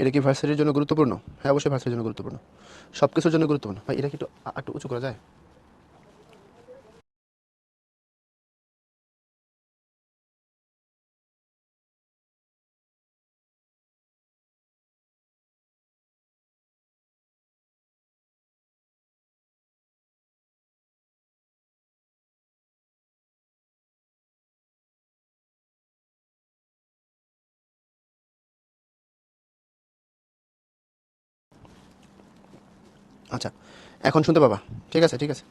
এটা কি ভার্সিটির জন্য গুরুত্বপূর্ণ? হ্যাঁ, অবশ্যই ভার্সিটির জন্য গুরুত্বপূর্ণ, সব কিছুর জন্য গুরুত্বপূর্ণ। ভাই এটা কি একটু একটু উঁচু করা যায়? আচ্ছা, এখন শুনতে পাবা? ঠিক আছে, ঠিক আছে,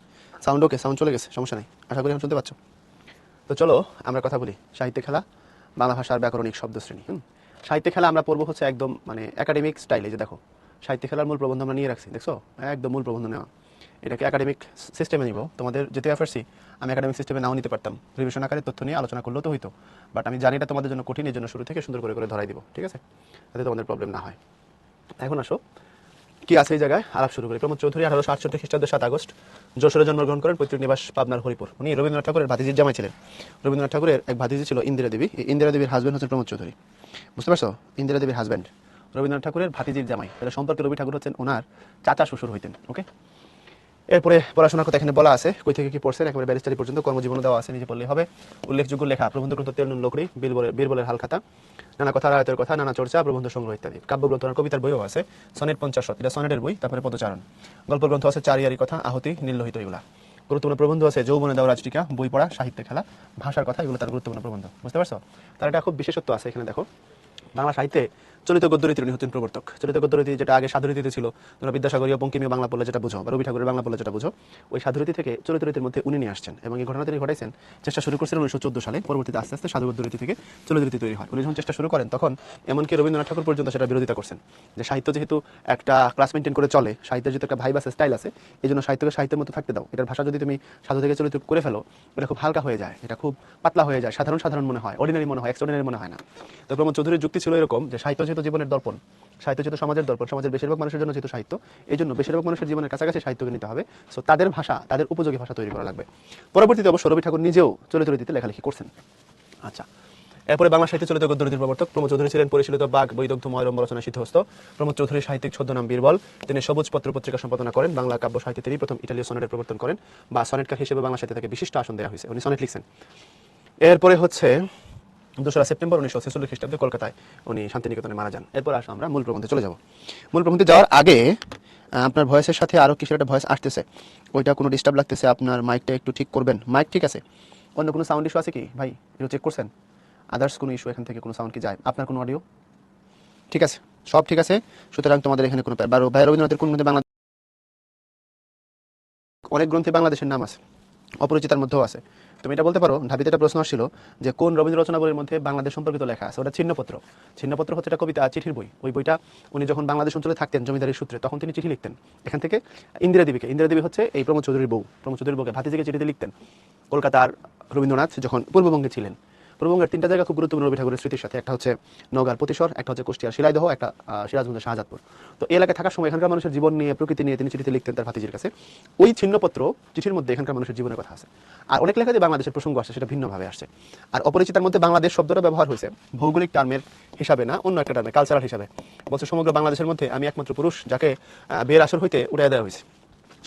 সাউন্ড ওকে, সাউন্ড চলে গেছে, সমস্যা নেই, আশা করি এখন শুনতে পাচ্ছ। তো চলো আমরা কথা বলি সাহিত্যে খেলা, বাংলা ভাষার ব্যাকরণিক শব্দশ্রেণী। সাহিত্যে খেলা আমরা পড়বো হচ্ছে একদম মানে একাডেমিক স্টাইলে। যে দেখো, সাহিত্যে খেলার মূল প্রবন্ধ আমরা নিয়ে রাখছি, দেখছো? একদম মূল প্রবন্ধ নেওয়া। এটাকে একাডেমিক সিস্টেমে নিব। তোমাদের যেতে এফার্সি আমি একাডেমিক সিস্টেমে নাও নিতে পারতাম, রিভিশন আকারে তথ্য নিয়ে আলোচনা করলেও তো হইতো, বাট আমি জানি এটা তোমাদের জন্য কঠিন, এর জন্য শুরু থেকে সুন্দর করে করে ধরাই দিব, ঠিক আছে, যাতে তোমাদের প্রবলেম না হয়। এখন আসো কি আছে এই জায়গায়, আলাপ শুরু করি। প্রমোদ চৌধুরী 1868 খ্রিস্টাব্দের 7 আগস্ট যশোরে জন্মগ্রহণ করেন, পৈতৃক নিবাস পাবনার হরিপুর। উনি রবীন্দ্রনাথ ঠাকুরের ভাতিজির জামাই ছিলেন। রবীন্দ্রনাথ ঠাকুরের এক ভাতিজি ছিল ইন্দিরা দেবী। এই ইন্দিরা দেবীর হাজব্যান্ড হচ্ছেন প্রমোদ চৌধুরী, বুঝতে পারছো? ইন্দিরা দেবীর হাজব্যান্ড রবীন্দ্রনাথ ঠাকুরের ভাতিজির জামাই, এটা সম্পর্কে রবি ঠাকুর হচ্ছেন ওনার চাচা শ্বশুর হইতেন। ওকে, এরপরে পড়াশোনার কথা এখানে বলা আছে, কই থেকে কি পড়ছেন একেবারে ব্যারিস্টারি পর্যন্ত কর্মজীবন দেওয়া আছে, নিজে পড়লেই হবে। উল্লেখযোগ্য লেখা: প্রবন্ধ গ্রন্থ তেলনুন লোকড়ি, বীরবলের হালখাতা, নানা কথা রায়তের কথা, নানা চর্চা, প্রবন্ধ সংগ্রহ ইত্যাদি। কাব্যগ্রন্থ আর কবিতার বইও আছে, সনেট 50, এটা সনেটের বই। তারপরে পদচারণ। গল্প গ্রন্থ আছে চারিয়ারি কথা, আহতি, নীললোহিত, এগুলা গুরুত্বপূর্ণ প্রবন্ধ আছে। যৌবনে দেওয়া রাজটিকা, বই পড়া, সাহিত্যে খেলা, ভাষার কথা, এগুলো তার গুরুত্বপূর্ণ প্রবন্ধ, বুঝতে পারছো? তার এটা খুব বিশেষত্ব আছে। এখানে দেখো, বাংলা সাহিত্যে চলিত গদ্যরীতির উনি হতেন প্রবর্তক। চলিত গদ্যরীতি যেটা আগে সাধুরীতিতে ছিল, তোমরা বিদ্যাসাগরীয় বঙ্কিমীয় বাংলা পড়লে যেটা বুঝো, বা রবি ঠাকুরের বাংলা পড়লে যেটা বুঝো, ওই সাধুরীতি থেকে চলিত রীতির মধ্যে উনি নিয়ে আসছেন। এবং এই ঘটনা তিনি ঘটাইছেন, চেষ্টা শুরু করেছিলেন 1914 সালে। পরবর্তীতে আস্তে আস্তে সাধু গদ্যরীতি থেকে চলিত রীতি তৈরি হয়। উনি যখন চেষ্টা শুরু করেন, তখন এমনকি রবীন্দ্রনাথ ঠাকুর পর্যন্ত সেটা বিরোধিতা করছেন, যে সাহিত্য যেহেতু একটা ক্লাস মেনটেন করে চলে, সাহিত্যের যেহেতু একটা ভাইব আছে, স্টাইল আছে, এই জন্য সাহিত্যকে সাহিত্যের মতো থাকতে দাও। এটার ভাষা যদি তুমি সাধু থেকে চলিত করে ফেলো, এটা খুব হালকা হয়ে যায়, এটা খুব পাতলা হয়ে যায়, সাধারণ সাধারণ মনে হয়, অর্ডিনারি মনে হয়, এক্সট্রাঅর্ডিনারি মনে হয় না। তো প্রমোদ চৌধুরীর যুক্তি ছিল এরকম, যে সাহিত্য যেহেতু জীবনের দর্পণ, সাহিত্য যেহেতু সমাজের দর্পণ, সমাজের বেশিরভাগ মানুষের জন্য যেহেতু সাহিত্য, এই জন্য বেশিরভাগ মানুষের জীবনের কাছাকাছি সাহিত্যকে নিতে হবে। সো তাদের ভাষা, তাদের উপযোগী ভাষা তৈরি করা লাগবে। পরবর্তীতে অবশ্য রবি ঠাকুর নিজেও চলিত রীতিতে লেখালেখি করছেন। আচ্ছা, এরপরে বাংলা সাহিত্যে চলিত গদ্যরীতির প্রবর্তক প্রমোদ চৌধুরী ছিলেন পরিশীলিত বাঘ, বৈদগ্ধ, ময়রম রচনা সিদ্ধহস্ত। প্রমোদ চৌধুরীর সাহিত্যিক ছদ্মনাম বীরবল। তিনি সবুজ পত্র পত্রিকা সম্পাদনা করেন। বাংলা কাব্য সাহিত্যে তিনি প্রথম ইটালীয় সনেটের প্রবর্তন করেন, বা সনেটকার হিসেবে বাংলা সাহিত্যে তাকে বিশিষ্ট আসন দেওয়া হয়েছে, উনি সনেট লিখছেন। এরপরে হচ্ছে 2রা সেপ্টেম্বর 1946 খ্রিস্টাব্দে কলকাতায় উনি শান্তিনিকেতনে মারা যান। এরপর আসো আমরা মূল প্রবন্ধে চলে যাব। মূল প্রবন্ধে যাওয়ার আগে আপনার ভয়েসের সাথে আরও কিসের একটা ভয়েস আসতেছে, ওইটা কোনো ডিস্টার্ব লাগতেছে, আপনার মাইকটা একটু ঠিক করবেন। মাইক ঠিক আছে? অন্য কোনো সাউন্ড ইস্যু আছে কি ভাই, একটু চেক করছেন? আদার্স কোনো ইস্যু এখান থেকে কোনো সাউন্ড কি যায়? আপনার কোনো অডিও ঠিক আছে? সব ঠিক আছে। সুতরাং তোমাদের এখানে কোনো ভাই রবীন্দ্রনাথের কোন গ্রন্থে বাংলা, অনেক গ্রন্থে বাংলাদেশের নাম আছে, অপরিচিতার মধ্যেও আছে। তুমি এটা বলতে পারো, ঢাবিতে একটা প্রশ্ন আসছিল যে কোন রবীন্দ্র রচনাবলীর মধ্যে বাংলাদেশ সম্পর্কিত লেখা আছে, ওটা ছিন্নপত্র। ছিন্নপত্র হচ্ছে একটা কবিতা চিঠির বই। ওই বইটা উনি যখন বাংলাদেশ অঞ্চলে থাকতেন জমিদারির সূত্রে, তখন তিনি চিঠি লিখতেন এখান থেকে ইন্দিরা দেবীকে। ইন্দিরা দেবী হচ্ছে এই প্রমোদ চৌধুরীর বউ। প্রমোদ চৌধুরীর বউকে ভাতিজিকে চিঠিতে লিখতেন। কলকাতার রবীন্দ্রনাথ যখন পূর্ববঙ্গে ছিলেন, পূর্ববঙ্গের 3টা জায়গা খুব গুরুত্বপূর্ণ রবি ঠাকুরের স্মৃতির সাথে, একটা হচ্ছে নওগাঁর প্রতিশর, একটা হচ্ছে কুষ্টিয়ার শিলাইদহ, একটা সিরাজগঞ্জের শাহজাদপুর। তো এই এলাকায় থাকার সময় এখানকার মানুষের জীবন নিয়ে, প্রকৃতি নিয়ে তিনি চিঠিতে লিখতেন তার ভাতিজির কাছে। ওই ছিন্নপত্র চিঠির মধ্যে এখানকার মানুষের জীবনের কথা আছে। আর অনেক লেখাতে বাংলাদেশের প্রসঙ্গ আসছে, সেটা ভিন্নভাবে আসছে। আর অপরিচিতার মধ্যে বাংলাদেশ শব্দটা ব্যবহার হয়েছে ভৌগোলিক টার্মের হিসাবে না, অন্য একটা টার্মে, কালচারাল হিসাবে। বলছে সমগ্র বাংলাদেশের মধ্যে আমি একমাত্র পুরুষ যাকে বিয়ের আসর হইতে উড়াইয়া দেওয়া হয়েছে।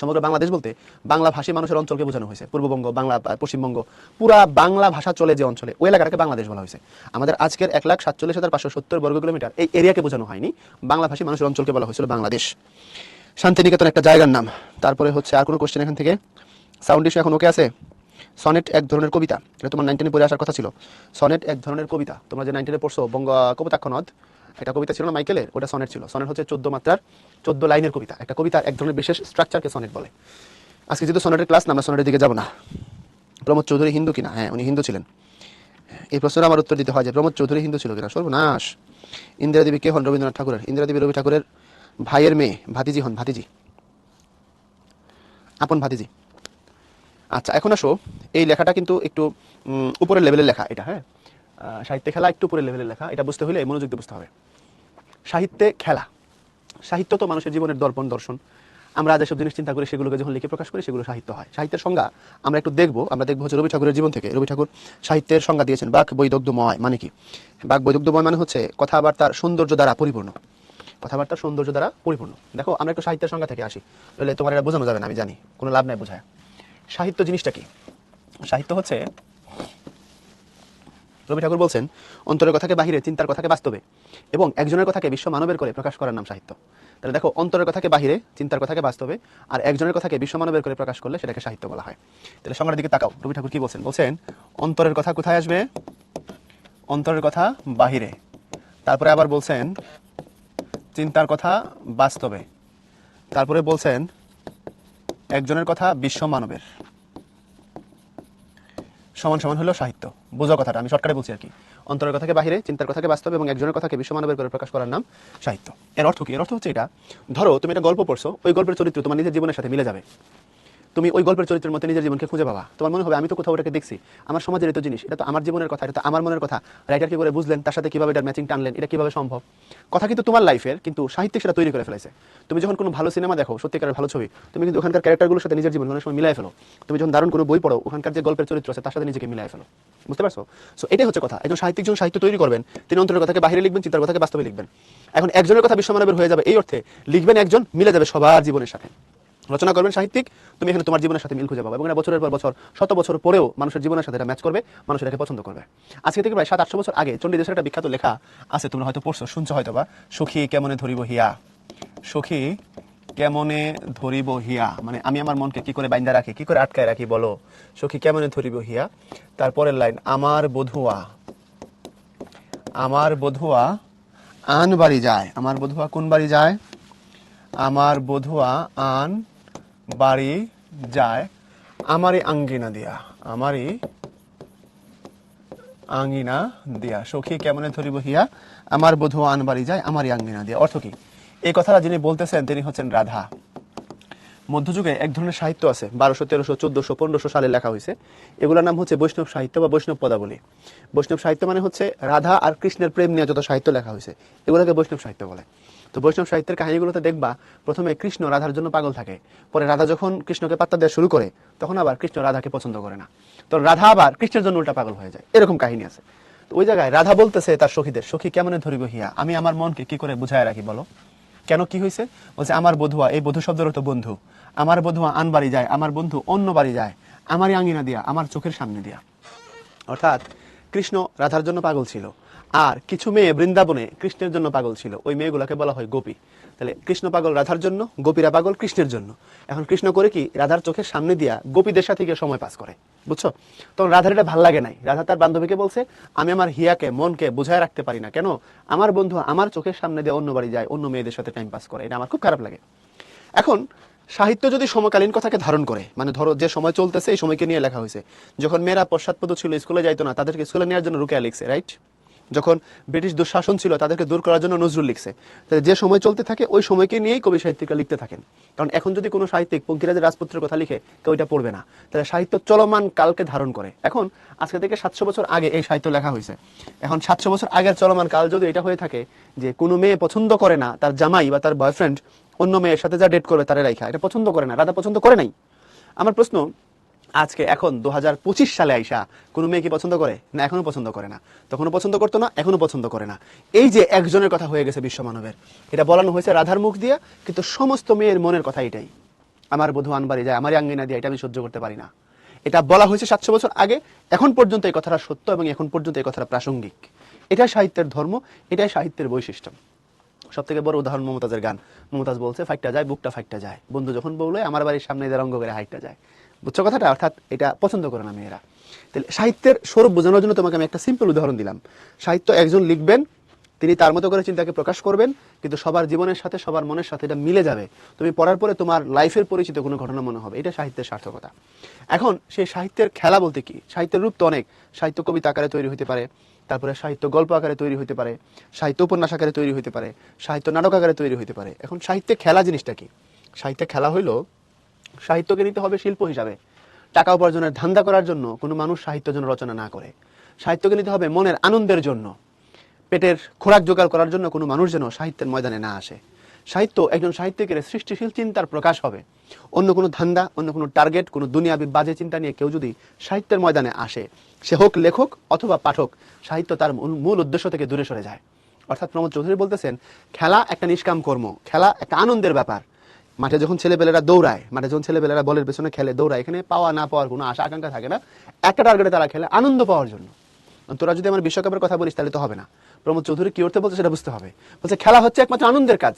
সমগ্র বাংলাদেশ বলতে বাংলা ভাষী মানুষের অঞ্চলকে বোঝানো হয়েছে। পূর্ববঙ্গ, বাংলা, পশ্চিমবঙ্গ, পুরা বাংলা ভাষা চলে যে অঞ্চলে, ওই এলাকাটাকে বাংলাদেশ বলা হয়েছে। আমাদের আজকের 1,47,570 বর্গ কিলোমিটার এই এরিয়াকে বোঝানো হয়নি, বাংলা ভাষী মানুষের অঞ্চলকে বলা হয়েছিল বাংলাদেশ। শান্তিনিকেতন একটা জায়গার নাম। তারপরে হচ্ছে আর কোনো কোশ্চেন এখান থেকে? সাউন্ড ইস্যু এখন ওকে আছে? সনেট এক ধরনের কবিতা, এটা তোমার 19 পড়ে আসার কথা ছিল। সনেট এক ধরনের কবিতা, তোমরা যে 19 পড়ছো বঙ্গ কবিতাক্ষ নদ, এটা কবিতা ছিল না মাইকেলের, ওটা সনেট ছিল। সনেট হচ্ছে 14 মাত্রার 14 লাইনের কবিতা। একটা কবিতার এক ধরনের বিশেষ স্ট্রাকচারকে সনেট বলে। আজকে যেহেতু সনেটের ক্লাস না, আমরা সনেটের দিকে যাব না। প্রমোদ চৌধুরী হিন্দু কিনা? হ্যাঁ, উনি হিন্দু ছিলেন। এই প্রশ্নের আমার উত্তর দিতে হয় যে প্রমোদ চৌধুরী হিন্দু ছিল কিনা। সর্বনাশ! ইন্দিরা দেবী কে হন? রবীন্দ্রনাথ ঠাকুরের। ইন্দিরা দেবী রবি ঠাকুরের ভাইয়ের মেয়ে, ভাতিজি হন, ভাতিজি, আপন ভাতিজি। আচ্ছা, এখন আসো, এই লেখাটা কিন্তু একটু উপরের লেভেলের লেখা এটা। হ্যাঁ, সাহিত্যে খেলা একটু উপরের লেভেলের লেখা, এটা বুঝতে হলে মনোযোগ দিয়ে বুঝতে হবে। সাহিত্যে খেলা, সাহিত্য তো মানুষের জীবনের দর্পণ, দর্শন। আমরা যেসব জিনিস চিন্তা করি সেগুলোকে যখন লিখে প্রকাশ করি সেগুলো সাহিত্য হয়। সাহিত্যের সংজ্ঞা আমরা একটু দেখবো। আমরা দেখবো হচ্ছে রবি ঠাকুরের জীবন থেকে। রবি ঠাকুর সাহিত্যের সংজ্ঞা দিয়েছেন বাক বৈদগ্ধময়। মানে কি? বাক বৈদগ্ধময় মানে হচ্ছে কথাবার্তার সৌন্দর্য দ্বারা পরিপূর্ণ। কথাবার্তার সৌন্দর্য দ্বারা পরিপূর্ণ। দেখো আমরা একটু সাহিত্যের সংজ্ঞা থেকে আসি, তাহলে তোমার এটা বোঝানো যাবে না, আমি জানি, কোনো লাভ নাই বোঝায়। সাহিত্য জিনিসটা কি? সাহিত্য হচ্ছে, রবি ঠাকুর বলছেন, অন্তরের কথাকে বাহিরে, চিন্তার কথাকে বাস্তবে এবং একজনের কথাকে বিশ্ব মানবের করে প্রকাশ করার নাম সাহিত্য। তাহলে দেখো, অন্তরের কথাকে বাহিরে, চিন্তার কথাকে বাস্তবে আর একজনের কথাকে বিশ্ব মানবের করে প্রকাশ করলে সেটাকে সাহিত্য বলা হয়। তাহলে সংজ্ঞার দিকে তাকাও, রবি ঠাকুর কি বলছেন? বলছেন অন্তরের কথা কোথায় আসবে? অন্তরের কথা বাহিরে। তারপরে আবার বলছেন চিন্তার কথা বাস্তবে। তারপরে বলছেন একজনের কথা বিশ্ব মানবের, সমান সমান হলো সাহিত্য। বোঝো কথাটা, আমি শর্টকাটে বলছি আর কি। অন্তরের কথাকে বাহিরে, চিন্তার কথাকে বাস্তবে এবং একজনের কথাকে বিশ্ব মানবের করে প্রকাশ করার নাম সাহিত্য। এর অর্থ কি? এর অর্থ হচ্ছে এটা, ধরো তুমি একটা গল্প পড়ছো, ওই গল্পের চরিত্র তোমার নিজের জীবনের সাথে মিলে যাবে। তুমি ওই গল্পের চরিত্রের মধ্যে নিজের জীবনকে খুঁজে পাবা। তোমার মনে হবে আমি তো কোথাও ওটাকে দেখছি, আমার সমাজের এত জিনিস, এটা তো আমার জীবনের কথা, এটা তো আমার মনের কথা। রাইটার কি করে বুঝলেন, তার সাথে কিভাবে এটার ম্যাচিং টানলেন, এটা কিভাবে সম্ভব? কথা কিন্তু তোমার লাইফের, কিন্তু সাহিত্যিক সেটা তৈরি করে ফেলেছে। তুমি যখন কোনো ভালো সিনেমা দেখো, সত্যিকারের ভালো ছবি, তুমি কিন্তু ওখানকার ক্যারেক্টারগুলোর সাথে নিজের জীবন অনেক সময় মিলাই ফেলো। তুমি যখন দারুণ কোনো বই পড়ো, ওখানকার যে গল্পের চরিত্র আছে তার সাথে নিজেকে মিলাই ফেলো। বুঝতে পারছো? সো এটাই হচ্ছে কথা। একজন সাহিত্যিক যখন সাহিত্য তৈরি করবেন, তিনি অন্তরের কথাকে বাইরে লিখবেন, চিন্তার কথাকে বাস্তবে লিখবেন। এখন একজনের কথা বিশ্বমানবের হয়ে যাবে, এই অর্থে লিখবেন একজন, মিলে যাবে সবার জীবনের সাথে। রচনা করবেন সাহিত্যিক, তুমি এখানে তোমার জীবনের সাথে মিল খুঁজে পাবে এবং এটা বছরের পর বছর, শত বছর পরেও মানুষের জীবনের সাথে এটা ম্যাচ করবে, মানুষ এটাকে পছন্দ করবে। আজকে থেকে প্রায় 700-800 বছর আগে চণ্ডীদাসের একটা বিখ্যাত লেখা আছে, তোমরা হয়তো পড়ছো, শুনছো হয়তো বা, সখী কেমনে ধরিব হিয়া। সখী কেমনে ধরিব হিয়া মানে আমি আমার মনকে কি করে বাইন্দা রাখি, কি করে আটকায় রাখি বলো। সখী কেমনে ধরিব হিয়া। তারপরের লাইন, আমার বধুয়া, আমার বধুয়া আন বাড়ি যায়। আমার বধুয়া কোন বাড়ি যায়? আমার বধুয়া আন বাড়ি যায় আমারই আঙ্গিনা দিয়া, আমারই আঙ্গিনা দিয়া। সখী কেমনে ধরিব হিয়া, আমার বধুয়া আন বাড়ি যায় আমারই আঙ্গিনা দিয়া। অর্থ কি? এই কথাটা যিনি বলতেছেন তিনি হচ্ছেন রাধা। মধ্যযুগে এক ধরনের সাহিত্য আছে, 1200, 1300, 1400, 1500 সালে লেখা হয়েছে। এগুলোর নাম হচ্ছে বৈষ্ণব সাহিত্য বা বৈষ্ণব পদাবলী। বৈষ্ণব সাহিত্য মানে হচ্ছে রাধা আর কৃষ্ণের প্রেম নিয়ে যত সাহিত্য লেখা হয়েছে, এগুলোকে বৈষ্ণব সাহিত্য বলে। তো বৈষ্ণব সাহিত্যের কাহিনীগুলোতে দেখবা, প্রথমে কৃষ্ণ রাধার জন্য পাগল থাকে, পরে রাধা যখন কৃষ্ণকে পাত্তা দেওয়া শুরু করে, তখন আবার কৃষ্ণ রাধাকে পছন্দ করে না, তো রাধা আবার কৃষ্ণের জন্য উল্টা পাগল হয়ে যায়, এরকম কাহিনী আছে। তো ওই জায়গায় রাধা বলতেছে তার সখীদের, সখী কেমনে ধরিব হিয়া, আমি আমার মনকে কি করে বুঝায় রাখি বলো। কেন, কি হয়েছে? বলছে আমার বধুয়া, এই বধূ শব্দের অর্থ বন্ধু, আমার বধুয়া আন বাড়ি যায়, আমার বন্ধু অন্য বাড়ি যায় আমারই আঙ্গিনা দিয়া, আমার চোখের সামনে দিয়া। অর্থাৎ কৃষ্ণ রাধার জন্য পাগল ছিল, আর কিছু মেয়ে বৃন্দাবনে কৃষ্ণের জন্য পাগল ছিল, ওই মেয়েগুলোকে বলা হয় গোপী। তাহলে কৃষ্ণ পাগল রাধার জন্য, গোপীরা পাগল কৃষ্ণের জন্য। এখন কৃষ্ণ করে কি, রাধার চোখের সামনে দিয়া গোপীদের সাথে গিয়ে সময় পাস করে, বুঝছো? তখন রাধার এটা ভাল লাগে নাই। রাধা তার বান্ধবীকে বলছে, আমি আমার হিয়াকে, মনকে বুঝায় রাখতে পারি না, কেন আমার বন্ধু আমার চোখের সামনে দিয়ে অন্য বাড়ি যায়, অন্য মেয়েদের সাথে টাইম পাস করে, এটা আমার খুব খারাপ লাগে। এখন সাহিত্য যদি সমকালীন কথাকে ধারণ করে, মানে ধরো যে সময় চলতেছে এই সময়কে নিয়ে লেখা হয়েছে। যখন মেয়েরা পশ্চাৎপদ ছিল, স্কুলে যাইতো না, তাদেরকে স্কুলে নেওয়ার জন্য রুকেয়া লিখছে, রাইট? যখন ব্রিটিশ দুঃশাসন ছিল, তাদেরকে দূর করার জন্য নজরুল লিখছে। তাহলে যে সময় চলতে থাকে ওই সময়কে নিয়েই কবি সাহিত্যিকরা লিখতে থাকেন। কারণ এখন যদি কোনো সাহিত্যিক পঙ্কিরাজের রাজপুত্রের কথা লিখে, কেউ এটা পড়বে না। তাহলে সাহিত্য চলমান কালকে ধারণ করে। এখন আজকে থেকে 700 বছর আগে এই সাহিত্য লেখা হয়েছে। এখন 700 বছর আগের চলমান কাল যদি এটা হয়ে থাকে যে কোনো মেয়ে পছন্দ করে না তার জামাই বা তার বয়ফ্রেন্ড অন্য মেয়ের সাথে যা ডেট করবে তারা রাইখা, এটা পছন্দ করে না, রাধা পছন্দ করে নাই। আমার প্রশ্ন, আজকে এখন 2025 সালে আইসা কোনো মেয়ে কি পছন্দ করে না? এখনো পছন্দ করে না। তখনও পছন্দ করতো না, এখনো পছন্দ করে না। এই যে একজনের কথা হয়ে গেছে বিশ্ব মানবের, এটা বলানো হয়েছে রাধার মুখ দিয়া, কিন্তু সমস্ত মেয়ের মনের কথা এটাই, আমার বধূ আনবাড়ি যায় আমারই আঙ্গিনা দিয়ে, এটা আমি সহ্য করতে পারি না। এটা বলা হয়েছে 700 বছর আগে, এখন পর্যন্ত এই কথাটা সত্য এবং এখন পর্যন্ত এই কথাটা প্রাসঙ্গিক। এটাই সাহিত্যের ধর্ম, এটাই সাহিত্যের বৈশিষ্ট্য। সব থেকে বড় উদাহরণ মমতাজের গান। মমতাজ বলছে, ফাইটটা যায় বুকটা ফাইটটা যায়, বন্ধু যখন বললে আমার বাড়ির সামনে এদের অঙ্গ করে হাইটটা যায়। বুঝছো কথাটা? অর্থাৎ এটা পছন্দ করে না মেয়েরা। তাহলে সাহিত্যের স্বরূপ বোঝানোর জন্য তোমাকে আমি একটা সিম্পল উদাহরণ দিলাম। সাহিত্য একজন লিখবেন, তিনি তার মতো করে চিন্তাকে প্রকাশ করবেন, কিন্তু সবার জীবনের সাথে সবার মনের সাথে এটা মিলে যাবে। তুমি পড়ার পরে তোমার লাইফের পরিচিত কোনো ঘটনা মনে হবে, এটা সাহিত্যের সার্থকতা। এখন সেই সাহিত্যের খেলা বলতে কি? সাহিত্যের রূপ তো অনেক। সাহিত্য কবিতা আকারে তৈরি হতে পারে, তারপরে সাহিত্য গল্প আকারে তৈরি হতে পারে, সাহিত্য উপন্যাস আকারে তৈরি হতে পারে, সাহিত্য নাটক আকারে তৈরি হতে পারে। এখন সাহিত্যে খেলা জিনিসটা কি? সাহিত্যে খেলা হইলো, সাহিত্যকে নিতে হবে শিল্প হিসাবে। টাকা উপার্জনের ধান্দা করার জন্য কোনো মানুষ সাহিত্য যেন রচনা না করে। সাহিত্যকে নিতে হবে মনের আনন্দের জন্য, পেটের খোরাক জোগাড় করার জন্য কোনো মানুষ যেন সাহিত্যের ময়দানে না আসে। সাহিত্য একজন সাহিত্যিকের সৃষ্টিশীল চিন্তার প্রকাশ হবে। অন্য কোনো ধান্দা, অন্য কোনো টার্গেট, কোনো দুনিয়াবি বাজে চিন্তা নিয়ে কেউ যদি সাহিত্যের ময়দানে আসে, সে হোক লেখক অথবা পাঠক, সাহিত্য তার মূল উদ্দেশ্য থেকে দূরে সরে যায়। অর্থাৎ প্রমোদ চৌধুরী বলতেছেন খেলা একটা নিষ্কাম কর্ম, খেলা একটা আনন্দের ব্যাপার। মাঠে যখন ছেলেপেলেরা দৌড়ায়, মাঠে যখন ছেলেপেলেরা বলের পেছনে খেলে দৌড়ায়, এখানে পাওয়া না পাওয়ার কোনো আশা আকাঙ্ক্ষা থাকে না, একটা টার্গেটে তারা খেলে আনন্দ পাওয়ার জন্য। তোরা যদি আমার বিশ্বকাপের কথা বলিস তাহলে তো হবে না। প্রমোদ চৌধুরী কি অর্থে বলছে সেটা বুঝতে হবে। বলছে খেলা হচ্ছে একমাত্র আনন্দের কাজ,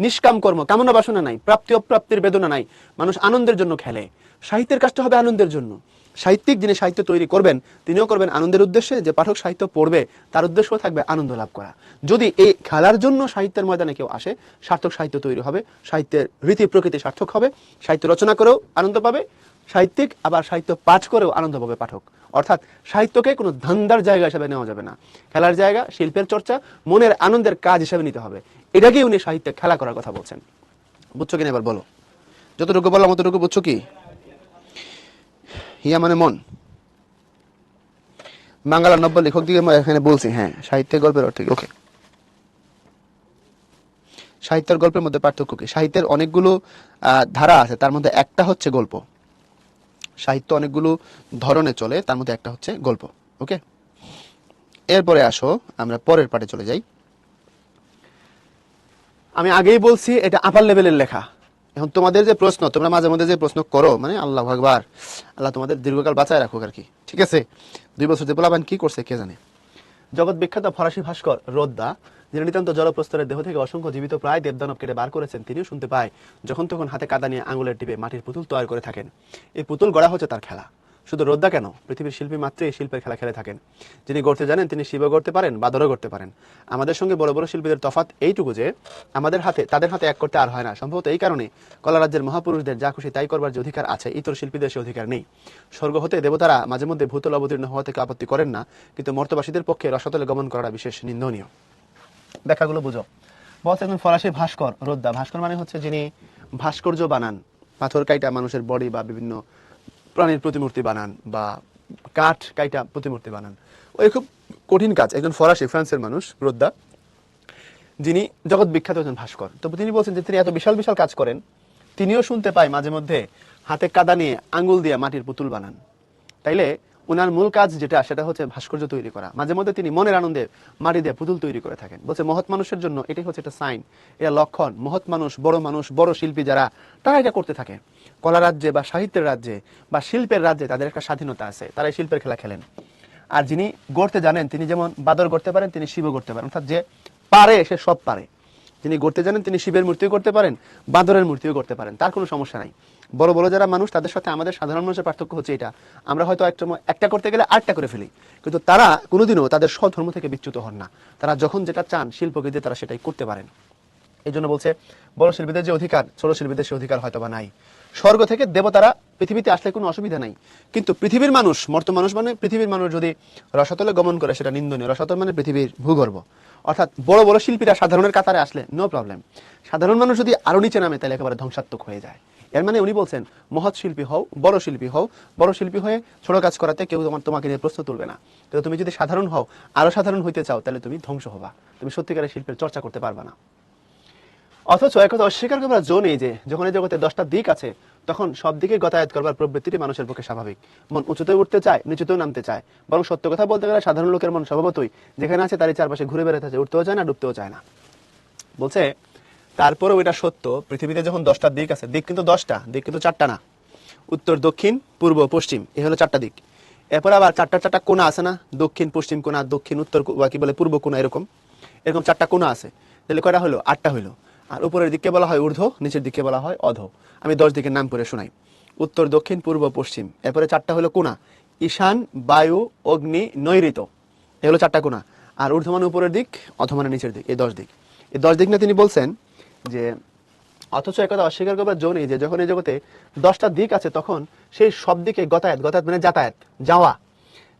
নিষ্কাম কর্ম, কামনা বাসনা নাই, প্রাপ্তি অপ্রাপ্তির বেদনা নাই, মানুষ আনন্দের জন্য খেলে। সাহিত্যের কাজটা হবে আনন্দের জন্য। সাহিত্যিক যিনি সাহিত্য তৈরি করবেন তিনিও করবেন আনন্দের উদ্দেশ্যে, যে পাঠক সাহিত্য পড়বে তার উদ্দেশ্য থাকবে আনন্দ লাভ করা। যদি এই খেলার জন্য সাহিত্যের ময়দানে কেউ আসে, সার্থক সাহিত্য তৈরি হবে, সাহিত্যের রীতি প্রকৃতি সার্থক হবে, সাহিত্য রচনা করেও আনন্দ পাবে সাহিত্যিক, আবার সাহিত্য পাঠ করেও আনন্দ পাবে পাঠক। অর্থাৎ সাহিত্যকে কোনো ধান্দার জায়গা হিসেবে নেওয়া যাবে না, খেলার জায়গা, শিল্পের চর্চা, মনের আনন্দের কাজ হিসেবে নিতে হবে। এটাকেই উনি সাহিত্যে খেলা করার কথা বলছেন। বুঝছো কিনা এবার বলো? যতটুকু বললাম অতটুকু বুঝছো কি? হিয়া মানে মন। বাংলা নব্য লেখক দিকে এখানে বলছি, হ্যাঁ সাহিত্যের গল্পের অর্থে ওকে। সাহিত্যের গল্পের মধ্যে পার্থক্য কি? সাহিত্যের অনেকগুলো ধারা আছে, তার মধ্যে একটা হচ্ছে গল্প। সাহিত্য অনেকগুলো ধরনে চলে, তার মধ্যে একটা হচ্ছে গল্প। ওকে, এরপরে আসো আমরা পরের পার্টে চলে যাই। আমি আগেই বলছি এটা আপার লেভেলের লেখা। এখন তোমাদের যে প্রশ্ন, তোমরা মাঝে মধ্যে যে প্রশ্ন করো, মানে আল্লাহ আকবার, আল্লাহ তোমাদের দীর্ঘকাল বাঁচায় রাখুক আর কি, ঠিক আছে। 2 বছর যে পোলাপান কি করছে কে জানে। জগৎ বিখ্যাত ফরাসি ভাস্কর রোদ্দা, যিনি নিতান্ত জলপ্রস্তরের দেহ থেকে অসংখ্য জীবিত প্রায় দেবদানব কেটে বার করেছেন, তিনিও শুনতে পায় যখন তখন হাতে কাদা নিয়ে আঙুলের টিপে মাটির পুতুল তৈরি করে থাকেন। এই পুতুল গড়া হচ্ছে তার খেলা। শুধু রোদ্দা কেন, পৃথিবীর শিল্পী মাত্রই এই শিল্পের খেলা খেলে থাকেন। যিনি গড়তে জানেন তিনি শিবও গড়তে পারেন, বাদরও গড়তে পারেন। আমাদের সঙ্গে বড় বড় শিল্পীদের তফাৎ এইটুকু যে তাদের হাতে এক করতে আর হয় না। সম্ভবত এই কারণে কলারাজ্যের মহাপুরুষদের যা খুশি তাই করবার যে অধিকার আছে, ইতর শিল্পীদের সে অধিকার নেই। স্বর্গ হতে দেবতারা মাঝে মধ্যে ভূতল অবতীর্ণ হওয়া থেকে আপত্তি করেন না, কিন্তু মর্তবাসীদের পক্ষে রসাতলে গমন করাটা বিশেষ নিন্দনীয়। ব্যাখ্যাগুলো বুঝো। বলছে একজন ফরাসি ভাস্কর রোদ্দা, ভাস্কর মানে হচ্ছে যিনি ভাস্কর্য বানান, পাথর কাইটা মানুষের বডি বা বিভিন্ন প্রাণীর প্রতিমূর্তি বানান, বা কাঠ কাইটা প্রতিমূর্তি বানান। ওই খুব কঠিন কাজ। একজন ফরাসি, ফ্রান্সের মানুষ রোদ্দা, যিনি জগৎ বিখ্যাত একজন ভাস্কর। তো তিনি বলছেন যে তিনি এত বিশাল বিশাল কাজ করেন, তিনিও শুনতে পায় মাঝে মধ্যে হাতে কাদা নিয়ে আঙ্গুল দিয়ে মাটির পুতুল বানান। তাইলে ওনার মূল কাজ যেটা, সেটা হচ্ছে ভাস্কর্য তৈরি করা। মাঝে মধ্যে তিনি মনের আনন্দে মাটি দিয়ে পুতুল তৈরি করে থাকেন। বলছে মহৎ মানুষের জন্য এটাই হচ্ছে একটা সাইন, এটা লক্ষণ। মহৎ মানুষ, বড় শিল্পী যারা, তারা এটা করতে থাকে। কলা রাজ্যে বা সাহিত্যের রাজ্যে বা শিল্পের রাজ্যে তাদের একটা স্বাধীনতা আছে, তারা এই শিল্পের খেলা খেলেন। আর যিনি গড়তে জানেন তিনি যেমন বাদর গড়তে পারেন, তিনি শিবও গড়তে পারেন। অর্থাৎ যে পারে সে সব পারে। যিনি গড়তে জানেন তিনি শিবের মূর্তিও করতে পারেন, বাদরের মূর্তিও করতে পারেন, তার কোনো সমস্যা নাই। বড় বড় যারা মানুষ, তাদের সাথে আমাদের সাধারণ মানুষের পার্থক্য হচ্ছে এটা, আমরা হয়তো একটা করতে গেলে আটটা করে ফেলি, কিন্তু তারা কোনোদিনও তাদের স্বধর্ম থেকে বিচ্যুত হন না। তারা যখন যেটা চান শিল্পকে দিয়ে তারা সেটাই করতে পারেন। এই জন্য বলছে বড় শিল্পীদের যে অধিকার, ছোট শিল্পীদের সে অধিকার হয়তো বা নাই। স্বর্গ থেকে দেবতারা পৃথিবীতে আসলে কোনো অসুবিধা নাই, কিন্তু পৃথিবীর মানুষ, মর্ত মানুষ মানে পৃথিবীর মানুষ যদি রসাতলে গমন করে সেটা নিন্দনীয়। রসাতল মানে পৃথিবীর ভূগর্ভ। অর্থাৎ বড় বড় শিল্পীরা সাধারণের কাতারে আসলে নো প্রবলেম, সাধারণ মানুষ যদি আরো নিচে নামে তাহলে একেবারে ধ্বংসাত্মক হয়ে যায়। এর মানে উনি বলছেন মহৎ শিল্পী হও, বড় শিল্পী হও, বড় শিল্পী হয়ে ছোট কাজ করাতে কেউ তোমাকে নিয়ে প্রশ্ন তুলবে না। কিন্তু তুমি যদি সাধারণ হও, আরো সাধারণ হইতে চাও, তাহলে তুমি ধ্বংস হবা, তুমি সত্যিকারের শিল্পের চর্চা করতে পারবা না। অথচ একথা অস্বীকার করবার জো নেই যে যখন এই জগতে 10টা দিক আছে, তখন সব দিকে গতায়াত করবার প্রবৃত্তিটি মানুষের পক্ষে স্বাভাবিক। মন উঁচুতে উঠতে চায়, নিচুতেও নামতে চায়। বরং সত্য কথা বলতে গেলে সাধারণ লোকের মন স্বভাবতই যেখানে আছে তারই চারপাশে ঘুরে বেড়াতে আছে, উঠতেও চায় না, ডুবতেও চায় না। বলছে তারপরেও এটা সত্য, পৃথিবীতে যখন 10টা দিক আছে, দিক কিন্তু 10টা, দিক কিন্তু 4টা না। উত্তর, দক্ষিণ, পূর্ব, পশ্চিম, এই হলো 4টা দিক। এরপর আবার 4টা কোণা আছে না, দক্ষিণ পশ্চিম কোণা, দক্ষিণ উত্তর, বা কি বলে পূর্ব কোণা, এরকম 4টা কোণা আছে। তাহলে কয়টা হলো? 8টা হইলো। আর উপরের দিককে বলা হয় ঊর্ধ্ব, নিচের দিককে বলা হয় অধো। আমি 10 দিকের নাম করে শোনাই। উত্তর, দক্ষিণ, পূর্ব, পশ্চিম। এরপরে 4টা হলো কোণা, ঈশান, বায়ু, অগ্নি, নৈঋত, এগুলো 4টা কোণা। আর ঊর্ধ্ব মানে উপরের দিক, অধো মানে নিচের দিক, এই 10 দিক। এই 10 দিক না তিনি বলছেন যে অথচ একথা অস্বীকার করবার জো নেই যে যখন এই জগতে 10টা দিক আছে, তখন সেই সব দিকে গতায়াত মানে যাতায়াত, যাওয়া,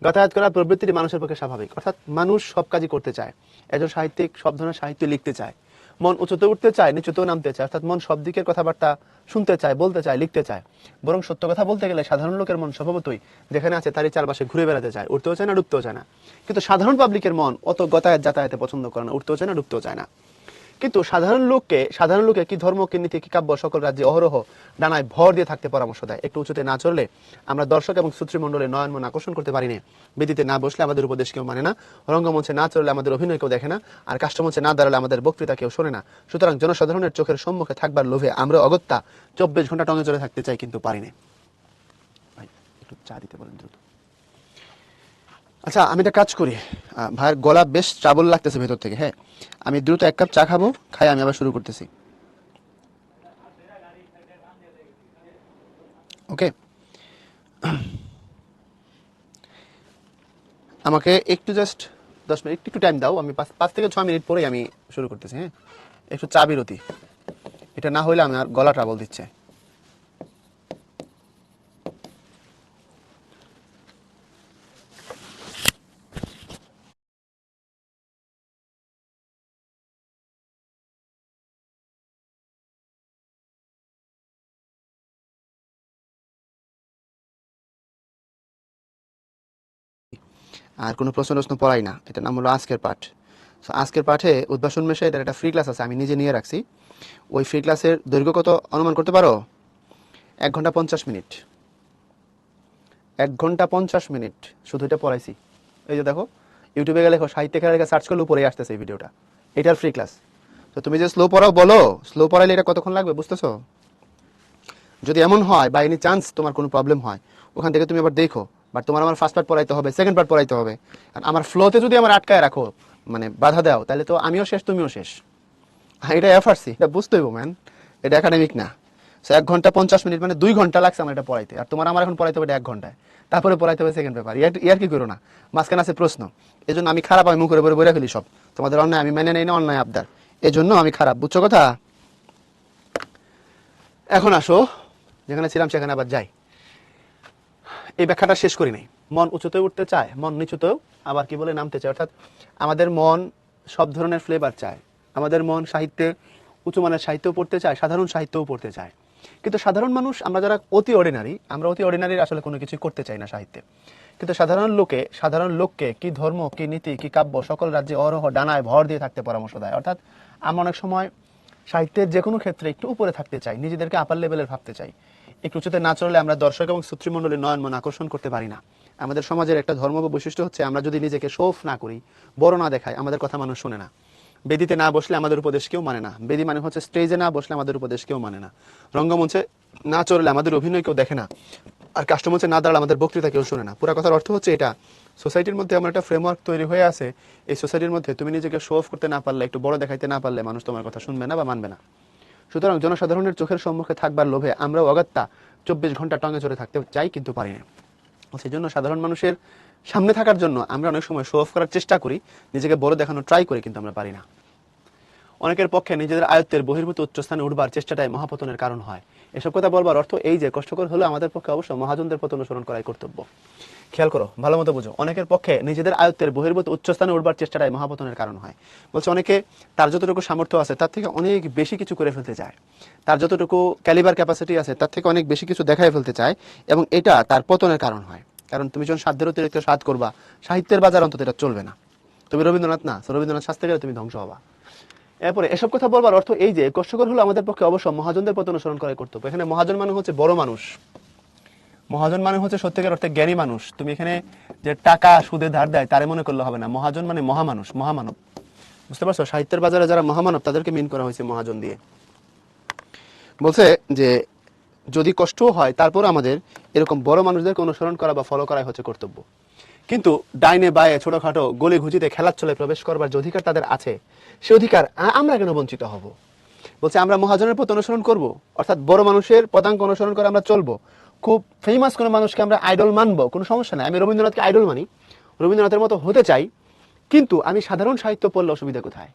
গতায়াত করার প্রবৃত্তিটি মানুষের পক্ষে স্বাভাবিক। অর্থাৎ মানুষ সব কাজই করতে চায়। একজন সাহিত্যিক সব ধরনের সাহিত্য লিখতে চায়, মন উঁচুতে উঠতে চায়, নিচুতেও নামতে চায়। অর্থাৎ মন সব দিকের কথাবার্তা শুনতে চায়, বলতে চায়, লিখতে চায়। বরং সত্য কথা বলতে গেলে সাধারণ লোকের মন স্বভাবতই যেখানে আছে তারই চারপাশে ঘুরে বেড়াতে চায়, উঠতেও চায় না, ডুবতেও চায় না। কিন্তু সাধারণ পাবলিকের মন অত গতায়াত যাতায়াতে পছন্দ করে না, উঠতেও চায় না, ডুবতেও চায় না। কিন্তু সাধারণ লোকে কি ধর্ম, কি নীতি, কি কাব্য সকল রাজ্যে অহরহ ডানায় ভর দিয়ে থাকতে পরামর্শ দেয়। একটু উঁচুতে না চললে আমরা দর্শক এবং শ্রোতৃমণ্ডলের নয়ন মন আকর্ষণ করতে পারি না। বেদিতে না বসলে আমাদের উপদেশ কেউ মানে না, রঙ্গমঞ্চে না চললে আমাদের অভিনয় কেউ দেখে না, আর কাষ্ঠমঞ্চে না দাঁড়ালে আমাদের বক্তৃতা কেউ শোনে না। সুতরাং জনসাধারণের চোখের সম্মুখে থাকবার লোভে আমরা অগত্যা 24 ঘন্টা টঙে চড়ে থাকতে চাই, কিন্তু পারি না। ভাই একটু চা দিতে বলেন দ্রুত। আচ্ছা, আমি একটা কাজ করি, ভাইয়ের গলা বেশ ট্রাবল লাগতেছে ভেতর থেকে। হ্যাঁ, আমি দ্রুত 1 কাপ চা খাবো, খাই আমি আবার শুরু করতেছি। ওকে, আমাকে একটু জাস্ট 10 মিনিট একটু টাইম দাও, আমি 5 থেকে 6 মিনিট পরেই আমি শুরু করতেছি। হ্যাঁ, একটু চা বিরতি, এটা না হলে আমার গলা ট্রাবল দিচ্ছে। আর কোনো প্রশ্ন পড়াই না, এটা নাম হলো আজকের পাঠ। সো আজকের পাঠে উদ্ভাসন মেশে এটার একটা ফ্রি ক্লাস আছে, আমি নিজে নিয়ে রাখছি। ওই ফ্রি ক্লাসের দৈর্ঘ্য কত অনুমান করতে পারো? 1 ঘন্টা 50 মিনিট। 1 ঘন্টা 50 মিনিট শুধু এটা পড়াইছি। এই যে দেখো, ইউটিউবে গেলে সাহিত্য খেলার সার্চ করলে উপরেই আসতেছে এই ভিডিওটা, এটার ফ্রি ক্লাস। তো তুমি যে স্লো পড়াও বলো, স্লো পড়াইলে এটা কতক্ষণ লাগবে বুঝতেছো? যদি এমন হয় বা এনি চান্স তোমার কোনো প্রবলেম হয়, ওখান থেকে তুমি আবার দেখো। বাট তোমার আমার ফার্স্ট পার্ট পড়াইতে হবে, সেকেন্ড পার্ট পড়াইতে হবে। আর আমার ফ্লোতে যদি আমার আটকায় রাখো, মানে বাধা দাও, তাহলে তো আমিও শেষ, তুমিও শেষ। এটা এফআরসি, এটা বুঝতে হইব ম্যান, এটা একাডেমিক না। সো 1 ঘন্টা 50 মিনিট মানে 2 ঘন্টা লাগছে আমার এটা পড়াইতে, আর তোমার আমার এখন পড়াইতে হবে 1 ঘন্টায়, তারপরে পড়াইতে হবে সেকেন্ড পেপার। ইয়ার কি করো না, মাঝখানে আছে প্রশ্ন। এই জন্য আমি খারাপ, আমি মুখের উপরে বলে ফেলি সব। তোমাদের অন্যায় আমি মেনে নেই না, অন্যায় আবদার, এই জন্য আমি খারাপ, বুঝছো কথা? এখন আসো, যেখানে ছিলাম সেখানে আবার যাই। এই ব্যাখ্যাটা শেষ করি নাই। মন উঁচুতে উঠতে চায়, মন নিচুতেও আবার কি বলে নামতে চায়। অর্থাৎ আমাদের মন সব ধরনের ফ্লেভার চায়। আমাদের মন সাহিত্যে উঁচু মানের সাহিত্যও পড়তে চায়, সাধারণ সাহিত্যও পড়তে চায়। কিন্তু সাধারণ মানুষ আমরা যারা অতি অর্ডিনারি, আমরা অতি অর্ডিনারির আসলে কোনো কিছু করতে চাই না সাহিত্যে। কিন্তু সাধারণ লোককে কি ধর্ম, কি নীতি, কি কাব্য সকল রাজ্যে অহরহ ডানায় ভর দিয়ে থাকতে পরামর্শ দেয়। অর্থাৎ আমরা অনেক সময় সাহিত্যের যে কোনো ক্ষেত্রে একটু উপরে থাকতে চাই, নিজেদেরকে আপার লেভেলের ভাবতে চাই। একটু উঁচুতে না চললে আমরা দর্শক এবং শ্রোতৃমণ্ডলীর নয়ন মন আকর্ষণ করতে পারি না। আমাদের সমাজের একটা ধর্ম বা বৈশিষ্ট্য হচ্ছে, আমরা যদি নিজেকে শোফ না করি, বড় না দেখাই, আমাদের কথা মানুষ শোনে না। বেদিতে না বসলে আমাদের উপদেশ কেউ মানে না। বেদি মানে হচ্ছে স্টেজে না বসলে আমাদের উপদেশ কেউ মানে না। রঙ্গমঞ্চে না চললে আমাদের অভিনয় কেউ দেখে না, আর কাস্টমঞ্চে না দাঁড়ালে আমাদের বক্তৃতা কেউ শোনে না। পুরো কথার অর্থ হচ্ছে এটা, সোসাইটির মধ্যে আমার একটা ফ্রেমওয়ার্ক তৈরি হয়ে আছে। এই সোসাইটির মধ্যে তুমি নিজেকে শো অফ করতে না পারলে, একটু বড় দেখাইতে না পারলে, মানুষ তোমার কথা শুনবে না বা মানবে না। সুতরাং জনসাধারণের চোখের সম্মুখে থাকবার লোভে আমরাও অগত্যা 24 ঘন্টা টঙে চড়ে থাকতে চাই, কিন্তু পারি না। সেই জন্য সাধারণ মানুষের সামনে থাকার জন্য আমরা অনেক সময় শো অফ করার চেষ্টা করি, নিজেকে বড় দেখানোর ট্রাই করি, কিন্তু আমরা পারি না। অনেকের পক্ষে নিজেদের আয়ত্তের বহির্ভূত উচ্চস্থানে উঠবার চেষ্টাটাই মহাপতনের কারণ হয়। এসব কথা বলবার অর্থ এই যে, কষ্টকর হলে আমাদের পক্ষে অবশ্য মহাজনদের পথ অনুসরণ করাই কর্তব্য। খেয়াল করো, ভালো মতো বুঝো। অনেকের পক্ষে নিজেদের আয়ত্তের বহির্ভূত উচ্চস্থানে উঠবার চেষ্টাটাই মহাপতনের কারণ হয়। বলছে অনেকে তার যতটুকু সামর্থ্য আছে তার থেকে অনেক বেশি কিছু করে ফেলতে চায়, তার যতটুকু ক্যালিবার ক্যাপাসিটি আছে তার থেকে অনেক বেশি কিছু দেখায় ফেলতে চায়, এবং এটা তার পতনের কারণ হয়। কারণ তুমি যখন সাধ্যের অতিরিক্ত সাধ করবা, সাহিত্যের বাজার অন্তত এটা চলবে না। তুমি রবীন্দ্রনাথ না, রবীন্দ্রনাথ শাস্তে গেলে তুমি ধ্বংস হবা। এরপরে এসব কথা বলবার অর্থ এই যে, কষ্টকর হলো আমাদের পক্ষে অবশ্য মহাজনদের পথ অনুসরণ করাই কর্তব্য। এখানে মহাজন মানে হচ্ছে বড় মানুষ, মহাজন মানে হচ্ছে সত্যিকার অর্থে জ্ঞানী মানুষ। তুমি এখানে যে টাকা সুদে ধার দেয় তারে মনে করলে হবে না। মহাজন মানে মহামানুষ, মহামানব। বুঝতে পারছো? সাহিত্যের বাজারে যারা মহামানব তাদেরকে মিন করা হয়েছে মহাজন দিয়ে। বলছে যে যদি কষ্টও হয় তারপর আমাদের এরকম বড় মানুষদেরকে অনুসরণ করা বা ফলো করাই হচ্ছে কর্তব্য। কিন্তু ডাইনে বায়ে ছোটখাটো গলি ঘুচিতে খেলার চলে প্রবেশ করবার যে অধিকার তাদের আছে, সে অধিকার আমরা কেন বঞ্চিত হব? বলছে আমরা মহাজনের পথ অনুসরণ করব, অর্থাৎ বড় মানুষের পদাঙ্ক অনুসরণ করে আমরা চলবো। খুব ফেমাস কোনো মানুষকে আমরা আইডল মানবো, কোনো সমস্যা নাই। আমি রবীন্দ্রনাথকে আইডল মানি, রবীন্দ্রনাথের মতো হতে চাই, কিন্তু আমি সাধারণ সাহিত্য পড়লে অসুবিধা কোথায়?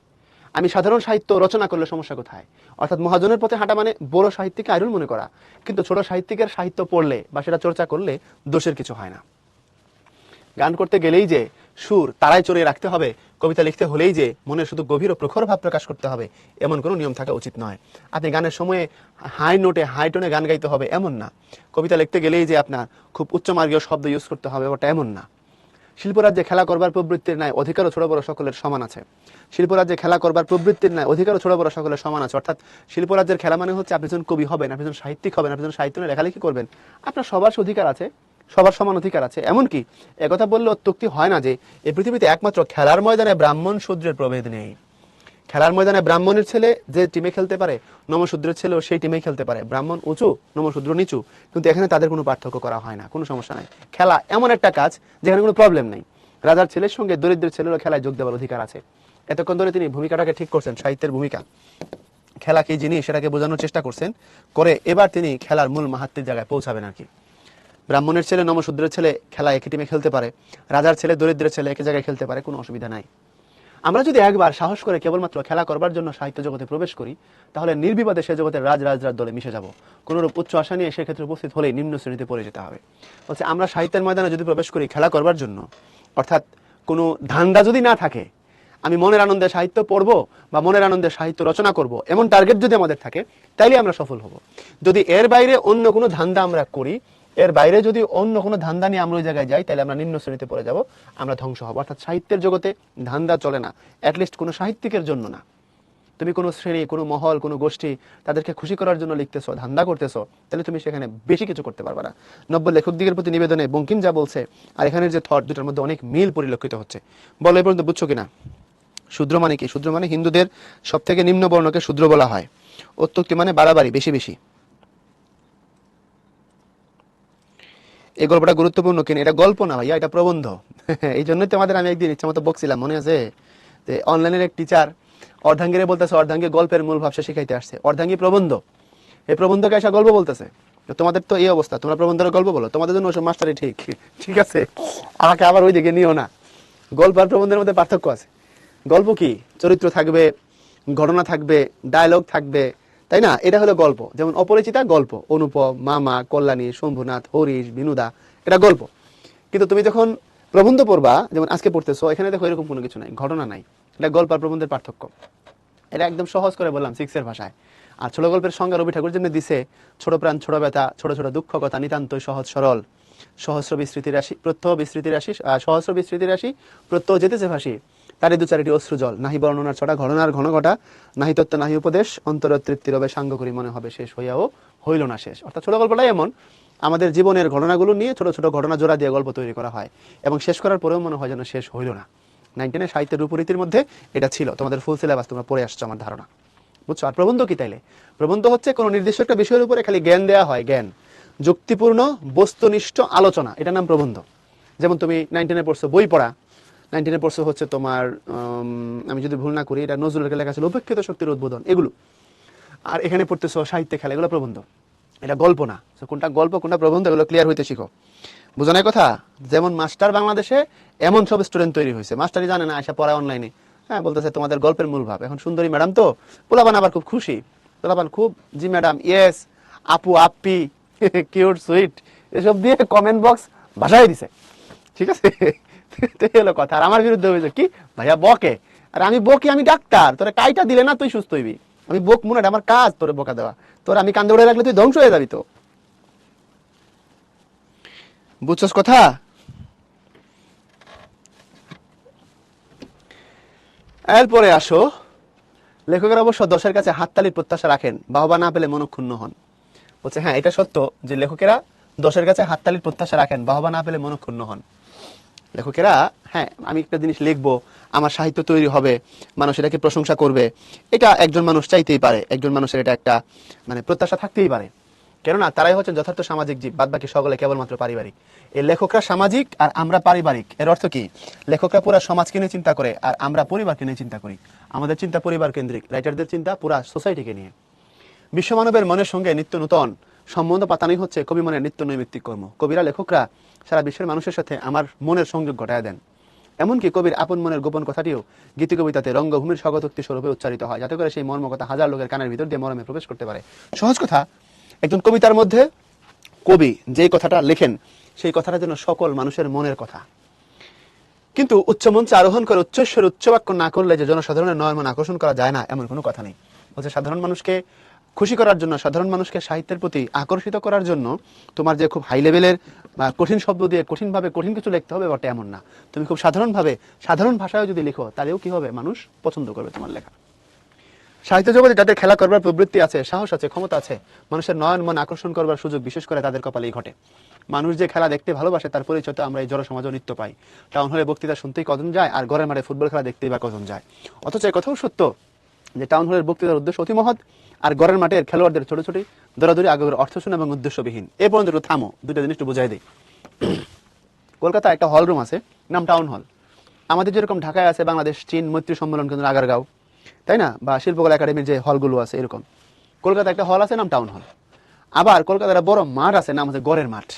আমি সাধারণ সাহিত্য রচনা করলে সমস্যা কোথায়? অর্থাৎ মহাজনের পথে হাঁটা মানে বড় সাহিত্যিককে আইডল মনে করা, কিন্তু ছোট সাহিত্যিকের সাহিত্য পড়লে বা সেটা চর্চা করলে দোষের কিছু হয় না। গান করতে গেলেই যে সুর তারাই চড়িয়ে রাখতে হবে, কবিতা লিখতে হলেই যে মনে শুধু গভীর ও প্রখর ভাব প্রকাশ করতে হবে, এমন কোনো নিয়ম থাকা উচিত নয়। আপনি গানের সময়ে হাই নোটে হাই টোনে গান গাইতে হবে এমন না। কবিতা লিখতে গেলেই যে আপনার খুব উচ্চমার্গীয় শব্দ ইউজ করতে হবে, ওটা এমন না। শিল্পরাজ্যে খেলা করবার প্রবৃত্তির নাই অধিকারও ছোট বড় সকলের সমান আছে। শিল্পরাজ্যে খেলা করবার প্রবৃত্তির নাই অধিকারও ছোট বড় সকলের সমান আছে। অর্থাৎ শিল্পরাজ্যের খেলা মানে হচ্ছে আপনি যখন কবি হবেন, আপনি যখন সাহিত্যিক হবেন, আপনি যখন সাহিত্য নিয়ে লেখালেখি করবেন, আপনার সবার অধিকার আছে, সবার সমান অধিকার আছে। এমনকি একথা বললে অত্যুক্তি হয় না যে এই পৃথিবীতে একমাত্র খেলার ময়দানে ব্রাহ্মণ শূদ্রের প্রভেদ নেই। খেলার ময়দানে ব্রাহ্মণের ছেলে যে টিমে খেলতে পারে, নমশূদ্রের ছেলেও সেই টিমেই খেলতে পারে। ব্রাহ্মণ উঁচু, নমশূদ্র নিচু, কিন্তু এখানে তাদের কোনো পার্থক্য করা হয় না, কোনো সমস্যা নাই। খেলা এমন একটা কাজ যেখানে কোনো প্রবলেম নেই। রাজার ছেলের সঙ্গে দরিদ্রের ছেলেরও খেলায় যোগ দেওয়ার অধিকার আছে। এতক্ষণ ধরে তিনি ভূমিকাটাকে ঠিক করছেন, সাহিত্যের ভূমিকা, খেলা কি জিনিস সেটাকে বোঝানোর চেষ্টা করছেন করে এবার তিনি খেলার মূল মাহাত্ম্যের জায়গায় পৌঁছাবেন আর কি। ব্রাহ্মণের ছেলে নমশূদ্রের ছেলে খেলা একই টিমে খেলতে পারে, রাজার ছেলে দরিদ্রের ছেলে একই জায়গায় খেলতে পারে, কোনো অসুবিধা নাই। আমরা যদি একবার সাহস করে কেবলমাত্র খেলা করবার জন্য সাহিত্য জগতে প্রবেশ করি, তাহলে নির্বিবাদে সে জগতের রাজরাজরার দলে মিশে যাব। কোনোরূপ উচ্চ আশা নিয়ে সেক্ষেত্রে উপস্থিত হলেই নিম্ন শ্রেণীতে পড়ে যেতে হবে। বলছে আমরা সাহিত্যের ময়দানে যদি প্রবেশ করি খেলা করবার জন্য, অর্থাৎ কোনো ধান্দা যদি না থাকে, আমি মনের আনন্দে সাহিত্য পড়বো বা মনের আনন্দে সাহিত্য রচনা করব, এমন টার্গেট যদি আমাদের থাকে, তাইলে আমরা সফল হব। যদি এর বাইরে অন্য কোনো ধান্দা আমরা করি, এর বাইরে যদি অন্য কোনো ধান্দা নিয়ে আমরা ওই জায়গায় যাই, তাহলে আমরা নিম্ন শ্রেণীতে পড়ে যাব, আমরা ধ্বংস হব। অর্থাৎ সাহিত্যের জগতে ধান্দা চলে না, অ্যাটলিস্ট কোনো সাহিত্যিকের জন্য না। তুমি কোনো শ্রেণী, কোনো মহল, কোনো গোষ্ঠী, তাদেরকে খুশি করার জন্য লিখতেছো, ধান্দা করতেছো, তাহলে তুমি সেখানে বেশি কিছু করতে পারবে না। নব্য লেখক দিগের প্রতি নিবেদনে বঙ্কিম যা বলছে আর এখানের যে থট, দুটার মধ্যে অনেক মিল পরিলক্ষিত হচ্ছে। বলো এ পর্যন্ত বুঝছো কিনা? শূদ্র মানে কি? শূদ্র মানে হিন্দুদের সব থেকে নিম্ন বর্ণকে শূদ্র বলা হয়। অত্যুক্তি মানে বাড়াবাড়ি, বেশি বেশি। এই গল্পটা গুরুত্বপূর্ণ কিনা? এটা গল্প না ভাইয়া, এটা প্রবন্ধ। এই জন্যই তো আমাদের, আমি একদিন ইচ্ছা মতো বকছিলাম, মনে আছে যে অনলাইনের এক টিচার অর্ধাঙ্গীরে বলতেছে অর্ধাঙ্গী গল্পের মূল ভাব সে শিখাইতে আসছে, অর্ধাঙ্গী প্রবন্ধ, এই প্রবন্ধকে এসে গল্প বলতেছে। তোমাদের তো এই অবস্থা, তোমরা প্রবন্ধের গল্প বলো, তোমাদের জন্য ওসব মাস্টারই ঠিক, ঠিক আছে? আমাকে আবার ওই দিকে নিও না। গল্প আর প্রবন্ধের মধ্যে পার্থক্য আছে। গল্প কি? চরিত্র থাকবে, ঘটনা থাকবে, ডায়লগ থাকবে, তাই না? এটা হলো গল্প। যেমন অপরিচিতা গল্প, অনুপম, মামা, কল্যাণী, শম্ভুনাথ, হরিশ, বিনুদা, এটা গল্প। কিন্তু তুমি যখন প্রবন্ধ পড়বা, যেমন আজকে পড়তেছো, এখানে দেখো এরকম কোনো কিছু নাই, ঘটনা নাই। এটা গল্প আর প্রবন্ধের পার্থক্য। এটা একদম সহজ করে বললাম, 6 এর ভাষায়। আর ছোট গল্পের সংজ্ঞা রবি ঠাকুর যেমনি দিছে, ছোট প্রাণ, ছোট ব্যথা, ছোট ছোট দুঃখ কথা, নিতান্তই সহজ সরল, সহস্র বিস্তৃতি রাশি, প্রত্যহ বিস্তৃতি রাশি, সহস্র বিস্তৃতি রাশি, প্রত্যহ যেতেছে ভাসি, তারই দু চারিটি অশ্রু জল, নাহি বর্ণনার ছটা, ঘটনার ঘন ঘটা, নাহি তত্ত্ব নাহি উপদেশ, অন্তর তৃপ্তি রবে, সাঙ্গ করি মনে হবে শেষ হইয়াও হইল না শেষ। অর্থাৎ ছোট গল্পটাই এমন, আমাদের জীবনের ঘটনাগুলো নিয়ে ছোট ছোট ঘটনা জোড়া দিয়ে গল্প তৈরি করা হয়, এবং শেষ করার পরেও মনে হয় যেন শেষ হইল না। 19 সাহিত্যের রূপরীতির মধ্যে এটা ছিল, তোমাদের ফুল সিলেবাস তোমরা পড়ে আসছো আমার ধারণা, বুঝছো? আর প্রবন্ধ কি তাইলে? প্রবন্ধ হচ্ছে কোনো নির্দিষ্ট একটা বিষয়ের উপরে খালি জ্ঞান দেওয়া হয়, জ্ঞান, যুক্তিপূর্ণ বস্তুনিষ্ঠ আলোচনা, এটা নাম প্রবন্ধ। যেমন তুমি 19 পড়ছো বই পড়া, 19 পড়ছো হচ্ছে তোমার আমি যদি ভুল না করি এটা নজরুলের লেখা ছিল উপেক্ষিত শক্তির উদ্বোধন, এগুলো। আর এখানে পড়তেছো সাহিত্যে খেলা, এগুলো প্রবন্ধ, এটা গল্প না। কোনটা গল্প কোনটা প্রবন্ধ, এগুলো ক্লিয়ার হইতে শিখো। বুঝো না কথা? যেমন মাস্টার বাংলাদেশে এমন সব স্টুডেন্ট তৈরি হয়েছে, মাস্টারই জানে না, আশা পড়ায় অনলাইনে, হ্যাঁ বলতেছে তোমাদের গল্পের মূল ভাব। এখন সুন্দরী ম্যাডাম তো, পোলাপান আবার খুব খুশি, পোলাপান খুব জি ম্যাডাম, ইয়েস, আপু, আপ্পি, কিউট, সুইট, এসব দিয়ে কমেন্ট বক্স ভাসাই দিছে, ঠিক আছে? তো হলো কথা। আর আমার বিরুদ্ধে হয়েছে কি, ভাইয়া বকে, আর আমি বকি, আমি ডাক্তার, তোরা কাইটা দিলে না তুই সুস্থ হইবি, আমি বক মনে, আমার কাজ তোরে বকা দেওয়া, তোর আমি কান্দে উড়ে রাখলে তুই ধ্বংস হয়ে যাবি তো। বুঝছস কথা? এরপরে আসো, লেখকের অবশ্য দশের কাছে হাততালির প্রত্যাশা রাখেন, বাহবা না পেলে মনক্ষুণ্ণ হন। বলছে হ্যাঁ এটা সত্য যে লেখকেরা দশের কাছে হাততালির প্রত্যাশা রাখেন, বাহবা না পেলে মনক্ষুণ্ণ হন। লেখকেরা, হ্যাঁ আমি একটা জিনিস লিখবো, আমার সাহিত্য তৈরি হবে, মানুষ এটাকে প্রশংসা করবে, এটা একজন মানুষ চাইতেই পারে, একজন মানুষের এটা একটা মানে প্রত্যাশা থাকতেই পারে। কেননা তারাই হচ্ছেন যথার্থ সামাজিক জীব, বাদ বাকি সকলে কেবলমাত্র পারিবারিক। এই লেখকরা সামাজিক আর আমরা পারিবারিক, এর অর্থ কি? লেখকরা পুরা সমাজকে নিয়ে চিন্তা করে আর আমরা পরিবারকে নিয়ে চিন্তা করি। আমাদের চিন্তা পরিবার কেন্দ্রিক, রাইটারদের চিন্তা পুরা সোসাইটিকে নিয়ে। বিশ্বমানবের মনের সঙ্গে নিত্য নূতন সম্বন্ধ পাতানোই হচ্ছে কবি মনের নিত্য নৈমিত্তিক কর্ম। কবিরা, লেখকরা সারা বিশ্বের মানুষের সাথে আমার মনের সংযোগ ঘটায় দেন। এমনকি কবির আপন মনের গোপন কথাটিও গীতি কবিতাতে রঙ্গভূমির স্বগতোক্তি স্বরূপে উচ্চারিত হয়, যাতে করে সেই মর্ম কথা হাজার লোকের কানের ভিতর দিয়ে মরমে প্রবেশ করতে পারে। সহজ কথা, একজন কবিতার মধ্যে কবি যেই কথাটা লেখেন সেই কথাটা যেন সকল মানুষের মনের কথা। কিন্তু উচ্চমঞ্চে আরোহণ করে উচ্চস্বরে উচ্চবাক্য না করলে যে জনসাধারণের নয় মন আকর্ষণ করা যায় না, এমন কোনো কথা নেই। বলছে সাধারণ মানুষকে খুশি করার জন্য, সাধারণ মানুষকে সাহিত্যের প্রতি আকর্ষিত করার জন্য তোমার যে খুব হাই লেভেলের বা কঠিন শব্দ দিয়ে কঠিনভাবে কঠিন কিছু লিখতে হবে বটে এমন না। তুমি খুব সাধারণভাবে সাধারণ ভাষায় যদি লিখো তাহলেও কি হবে, মানুষ পছন্দ করবে তোমার লেখা। সাহিত্য জগতে যাদের খেলা করবার প্রবৃত্তি আছে, সাহস আছে, ক্ষমতা আছে, মানুষের নয়ন মন আকর্ষণ করবার সুযোগ বিশেষ করে তাদের কপালেই ঘটে। মানুষ যে খেলা দেখতে ভালোবাসে তার পরিচয় তো আমরা এই জনসমাজও নিত্য পাই। টাউন হলে বক্তৃতা শুনতেই কজন যায়, আর ঘরের মাঠে ফুটবল খেলা দেখতেই বা কজন যায়। অথচ এই কথাও সত্য যে টাউন হলের বক্তৃতার উদ্দেশ্য অতি মহৎ, আর ঘরের মাঠের খেলোয়াড়দের ছোট ছোট দৌড়াদৌড়ি আগের অর্থশূন্য এবং উদ্দেশ্যবিহীন। এ পর্যন্ত একটু থামো, দুটো জিনিস একটু বোঝাই দিই। কলকাতায় একটা হল রুম আছে, নাম টাউন হল। আমাদের যেরকম ঢাকায় আছে বাংলাদেশ চীন মৈত্রী সম্মেলন কেন্দ্র আগারগাঁও, তাই না, বা শিল্পকলা একাডেমির যে হলগুলো আছে, এরকম কলকাতায় একটা হল আছে নাম টাউন হল। আবার কলকাতার বড় মাঠ আছে, নাম আছে গড়ের মাঠ।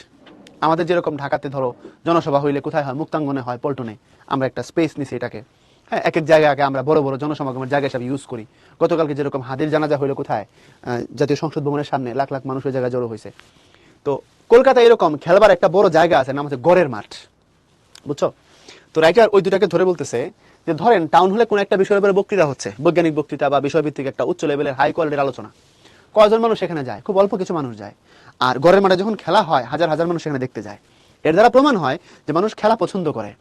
আমাদের যেরকম ঢাকাতে ধরো জনসভা হইলে কোথায় হয়, মুক্তাঙ্গনে হয়, পল্টনে। আমরা একটা স্পেস নিছি এটাকে, হ্যাঁ, এক এক জায়গাকে আমরা বড় বড় জনসমাগমের জায়গা হিসাবে ইউজ করি। গতকালকে যেরকম হাদির জানাজা হইলো কোথায়, জাতীয় সংসদ ভবনের সামনে লাখ লাখ মানুষ ওই জায়গায় জড়ো হয়েছে। তো কলকাতায় এরকম খেলবার একটা বড় জায়গা আছে, নাম হচ্ছে গড়ের মাঠ, বুঝছো? তো রাইটার ওই দুটাকে ধরে বলতেছে যে ধরেন টাউন হলে কোন একটা বিষয়ের উপরে বক্তৃতা হচ্ছে, বৈজ্ঞানিক বক্তৃতা বা বিষয়ভিত্তিক একটা উচ্চ লেভেলের হাই কোয়ালিটির আলোচনা। কয়জন মানুষ সেখানে যায়? খুব অল্প কিছু মানুষ যায়। আর গড়ের মাঠে যখন খেলা হয় হাজার হাজার মানুষ সেখানে দেখতে যায়। এর দ্বারা প্রমাণ হয় যে মানুষ খেলা পছন্দ করে,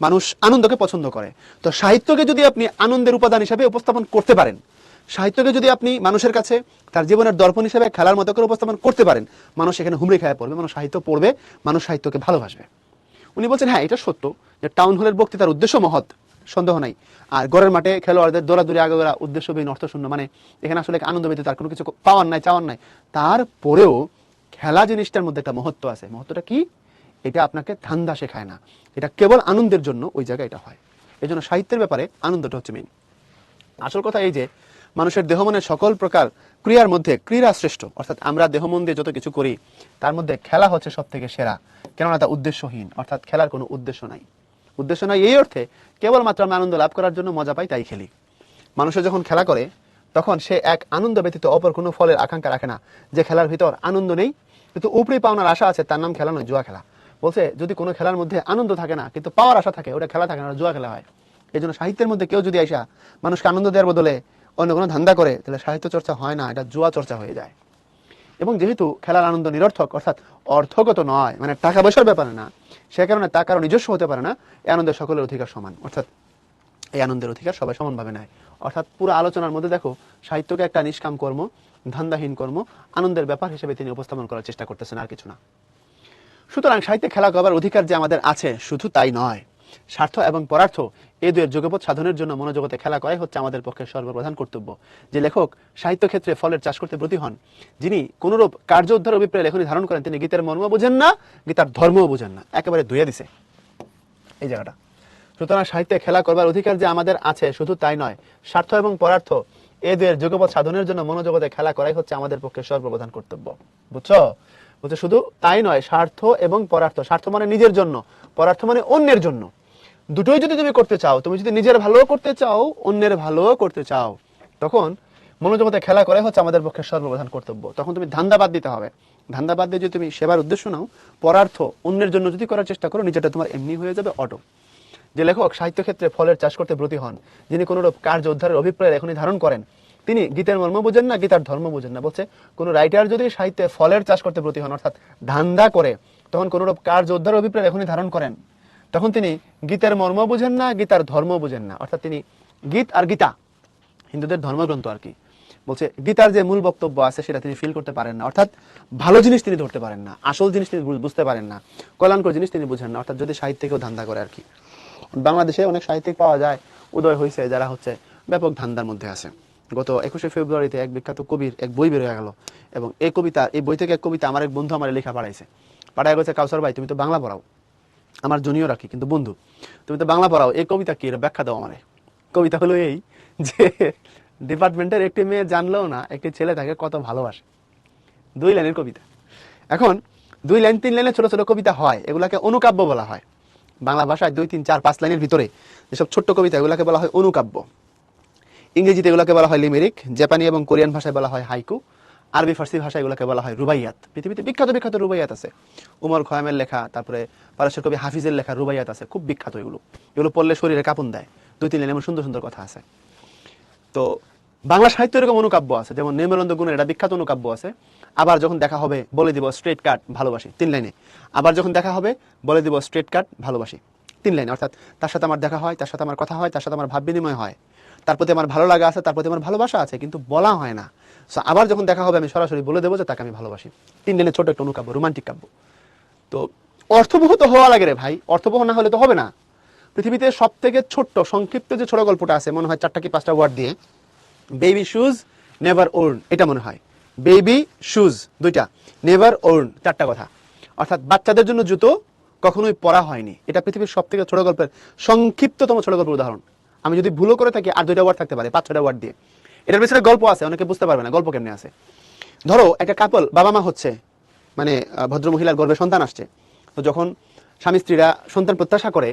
মানুষ আনন্দকে পছন্দ করে। তো সাহিত্যকে যদি আপনি আনন্দের উপাদান হিসেবে উপস্থাপন করতে পারেন, সাহিত্যকে যদি আপনি মানুষের কাছে তার জীবনের দর্পণ হিসেবে খেলার মতো করে উপস্থাপন করতে পারেন, মানুষ এখানে হুমড়ি খায় পড়বে, মানুষ সাহিত্য পড়বে, মানুষ সাহিত্যকে ভালোবাসবে। উনি বলছেন হ্যাঁ এটা সত্য যে টাউন হলের বক্তৃতার উদ্দেশ্য মহৎ, সন্দেহ নাই। আর গড়ের মাঠে খেলোয়াড়দের দৌড়াদৌড়ি আগাগোড়া উদ্দেশ্যবিহীন, অর্থশূন্য, মানে এখানে আসলে আনন্দ ব্যতীত তার কোনো কিছু পাওয়ার নাই, চাওয়ার নাই। তারপরেও খেলা জিনিসটার মধ্যে একটা মহত্ব আছে। মহত্বটা কি? এটা আপনাকে ধান্দা শেখায় না, এটা কেবল আনন্দের জন্য ওই জায়গায় এটা হয়। এই জন্য সাহিত্যের ব্যাপারে আনন্দটা হচ্ছে মেইন। আসল কথা এই যে মানুষের দেহ মনের সকল প্রকার ক্রিয়ার মধ্যে ক্রীড়া শ্রেষ্ঠ, অর্থাৎ আমরা দেহ মন দিয়ে যত কিছু করি তার মধ্যে খেলা হচ্ছে সব থেকে সেরা। কেননা তা উদ্দেশ্যহীন, অর্থাৎ খেলার কোনো উদ্দেশ্য নাই। উদ্দেশ্য নাই এই অর্থে কেবলমাত্র আমরা আনন্দ লাভ করার জন্য মজা পাই তাই খেলি। মানুষের যখন খেলা করে তখন সে এক আনন্দ ব্যতীত অপর কোনো ফলের আকাঙ্ক্ষা রাখে না। যে খেলার ভিতর আনন্দ নেই কিন্তু উপরি পাওনার আশা আছে, তার নাম খেলা নয়, জুয়া খেলা। বলছে যদি কোনো খেলার মধ্যে আনন্দ থাকে না কিন্তু পাওয়ার আশা থাকে, ওটা খেলা থাকে না, জুয়া খেলা হয়। এই জন্য সাহিত্যের মধ্যে কেউ যদি আইসা মানুষকে আনন্দ দেওয়ার বদলে অন্য কোনো ধান্দা করে তাহলে সাহিত্য চর্চা হয় না, এটা জুয়া চর্চা হয়ে যায়। এবং যেহেতু খেলার আনন্দ নিরর্থক, অর্থাৎ অর্থগত নয়, মানে টাকা পয়সার ব্যাপারে না, সে কারণে তা কারো নিজস্ব হতে পারে না। এই আনন্দের সকলের অধিকার সমান, অর্থাৎ এই আনন্দের অধিকার সবাই সমানভাবে নেয়। অর্থাৎ পুরো আলোচনার মধ্যে দেখো সাহিত্যকে একটা নিষ্কাম কর্ম, ধান্দাহীন কর্ম, আনন্দের ব্যাপার হিসেবে তিনি উপস্থাপন করার চেষ্টা করতেছেন, আর কিছু না। সুতরাং সাহিত্যে খেলা করবার অধিকার যে আমাদের আছে শুধু তাই নয়, স্বার্থ এবং পরার্থ এই দুয়ের যুগপৎ সাধনের জন্য মনোজগতে খেলা করাই হচ্ছে আমাদের পক্ষে সর্বপ্রধান কর্তব্য। যে লেখক সাহিত্য ক্ষেত্রে ফলের চাষ করতে ব্রতী হন, যিনি কোনরূপ কার্য উদ্ধার অভিপ্রায় লেখনী ধারণ করেন, তিনি গীতার মর্ম বোঝেন না, গীতার ধর্মও বোঝেন না, একেবারে ধুয়ে দিছে এই জায়গাটা। সুতরাং সাহিত্যে খেলা করবার অধিকার যে আমাদের আছে শুধু তাই নয়, স্বার্থ এবং পরার্থ এই দুয়ের যুগপৎ সাধনের জন্য মনোজগতে খেলা করাই হচ্ছে আমাদের পক্ষে সর্বপ্রধান কর্তব্য। বুঝছো? বলছে শুধু তাই নয়, স্বার্থ এবং পরার্থ। স্বার্থ মানে নিজের জন্য, পরার্থ মানে অন্যের জন্য। দুটোই যদি তুমি করতে চাও, তুমি যদি নিজের ভালো করতে চাও, অন্যের ভালো করতে চাও, তখন মনোজগতে খেলা করাই হচ্ছে আমাদের পক্ষে সর্বপ্রধান কর্তব্য। তখন তুমি ধান্দাবাদ দিতে হবে। ধান্দাবাদ দিয়ে যদি তুমি সেবার উদ্দেশ্য নাও, পরার্থ অন্যের জন্য যদি করার চেষ্টা করো, নিজেটা তোমার এমনি হয়ে যাবে অটো। যে লেখক সাহিত্য ক্ষেত্রে ফলের চাষ করতে ব্রতী হন, যিনি কোনরূপ কার্য উদ্ধারের অভিপ্রায় এখনই ধারণ করেন, তিনি গীতার মর্ম বোঝেন না, গীতার ধর্ম বোঝেন না। বলছে কোন রাইটার যদি সাহিত্যে ফলের চাষ করতে ব্রতী হন, অর্থাৎ ধান্দা করে তখন কোনরূপ কার্য উদ্ধারের অভিপ্রায় এখনই ধারণ করেন, তখন তিনি গীতার মর্ম বোঝেন না, গীতার ধর্ম বোঝেন না। অর্থাৎ তিনি গীত আর গীতা হিন্দুদের ধর্মগ্রন্থ আর কি, বলছে গীতার যে মূল বক্তব্য আছে সেটা তিনি ফিল করতে পারেন না। অর্থাৎ ভালো জিনিস তিনি ধরতে পারেন না, আসল জিনিস তিনি বুঝতে পারেন না, কল্যাণকর জিনিস তিনি বুঝেন না। অর্থাৎ যদি সাহিত্যকেও ধান্দা করে আর কি। বাংলাদেশে অনেক সাহিত্যিক পাওয়া যায় উদয় হয়েছে যারা হচ্ছে ব্যাপক ধান্দার মধ্যে আছে। গত 21শে ফেব্রুয়ারিতে এক বিখ্যাত কবির এক বই বের হয়ে গেল, এবং এই কবিতা, এই বই থেকে এক কবিতা আমার এক বন্ধু আমার লেখা পাঠায় গেছে, কাউসার ভাই তুমি তো বাংলা পড়াও, আমার জুনিয়র রাখি কিন্তু বন্ধু, তুমি তো বাংলা পড়াও, এই কবিতা কি, এর ব্যাখ্যা দাও আমারে। কবিতা হলো এই যে ডিপার্টমেন্টের একটি মেয়ে জানলেও না একটি ছেলে তাকে কত ভালোবাসে। 2 লাইনের কবিতা। এখন 2 লাইন 3 লাইনের ছোট ছোট কবিতা হয়, এগুলাকে অনুকাব্য বলা হয়। বাংলা ভাষায় 2, 3, 4, 5 লাইনের ভিতরে যেসব ছোট্ট কবিতা এগুলাকে বলা হয় অনুকাব্য। ইংরেজিতে এগুলোকে বলা হয় লিমেরিক, জাপানি এবং কোরিয়ান ভাষায় বলা হয় হাইকু, আরবি ফার্সি ভাষায় এগুলোকে বলা হয় রুবাইয়াত। পৃথিবীতে বিখ্যাত বিখ্যাত রুবাইয়াত আছে, উমর খয়ামের লেখা, তারপরে পারস্যের কবি হাফিজের লেখা রুবাইয়াত আছে, খুব বিখ্যাত এগুলো। এগুলো পড়লে শরীরে কাঁপন দেয়। 2-3 লাইন এমন সুন্দর সুন্দর কথা আছে। তো বাংলা সাহিত্য এরকম অনুকাব্য আছে, যেমন নির্মলেন্দু গুণের একটা বিখ্যাত অনুকাব্য আছে, আবার যখন দেখা হবে বলে দিব স্ট্রেট কাট ভালোবাসি, 3 লাইনে। আবার যখন দেখা হবে বলে দিব স্ট্রেট কাট ভালোবাসি, 3 লাইনে। অর্থাৎ তার সাথে আমার দেখা হয়, তার সাথে আমার কথা হয়, তার সাথে আমার ভাব বিনিময় হয়, তার প্রতি আমার ভালো লাগা আছে, তার প্রতি আমার ভালোবাসা আছে, কিন্তু বলা হয় না। সো আবার যখন দেখা হবে আমি সরাসরি বলে দেবো যে তাকে আমি ভালোবাসি। 3 লাইনে ছোট একটা অনুকাব্য, রোমান্টিক কাব্য। তো অর্থবহ তো হওয়া লাগে রে ভাই, অর্থবহ না হলে তো হবে না। পৃথিবীতে সব থেকে ছোট্ট সংক্ষিপ্ত যে ছোট গল্পটা আছে মনে হয় 4টা কি 5টা ওয়ার্ড দিয়ে, বেবি শুজ নেভার ওর্ন, এটা মনে হয়। বেবি শুজ 2টা, নেভার ওর্ন 4টা কথা। অর্থাৎ বাচ্চাদের জন্য জুতো কখনোই পরা হয়নি। এটা পৃথিবীর সব থেকে ছোট গল্পের সংক্ষিপ্ততম ছোট গল্পের উদাহরণ। আমি যদি ভুলও করে থাকি আর 2টা ওয়ার্ড থাকতে পারে, 5-6টা ওয়ার্ড দিয়ে। এটার পিছনে গল্প আছে, অনেকে বুঝতে পারবে না গল্প কেমনে আছে। ধরো একটা কাপল, বাবা মা হচ্ছে, মানে ভদ্র মহিলার গর্ভে সন্তান আসছে। তো যখন স্বামী স্ত্রীরা সন্তান প্রত্যাশা করে,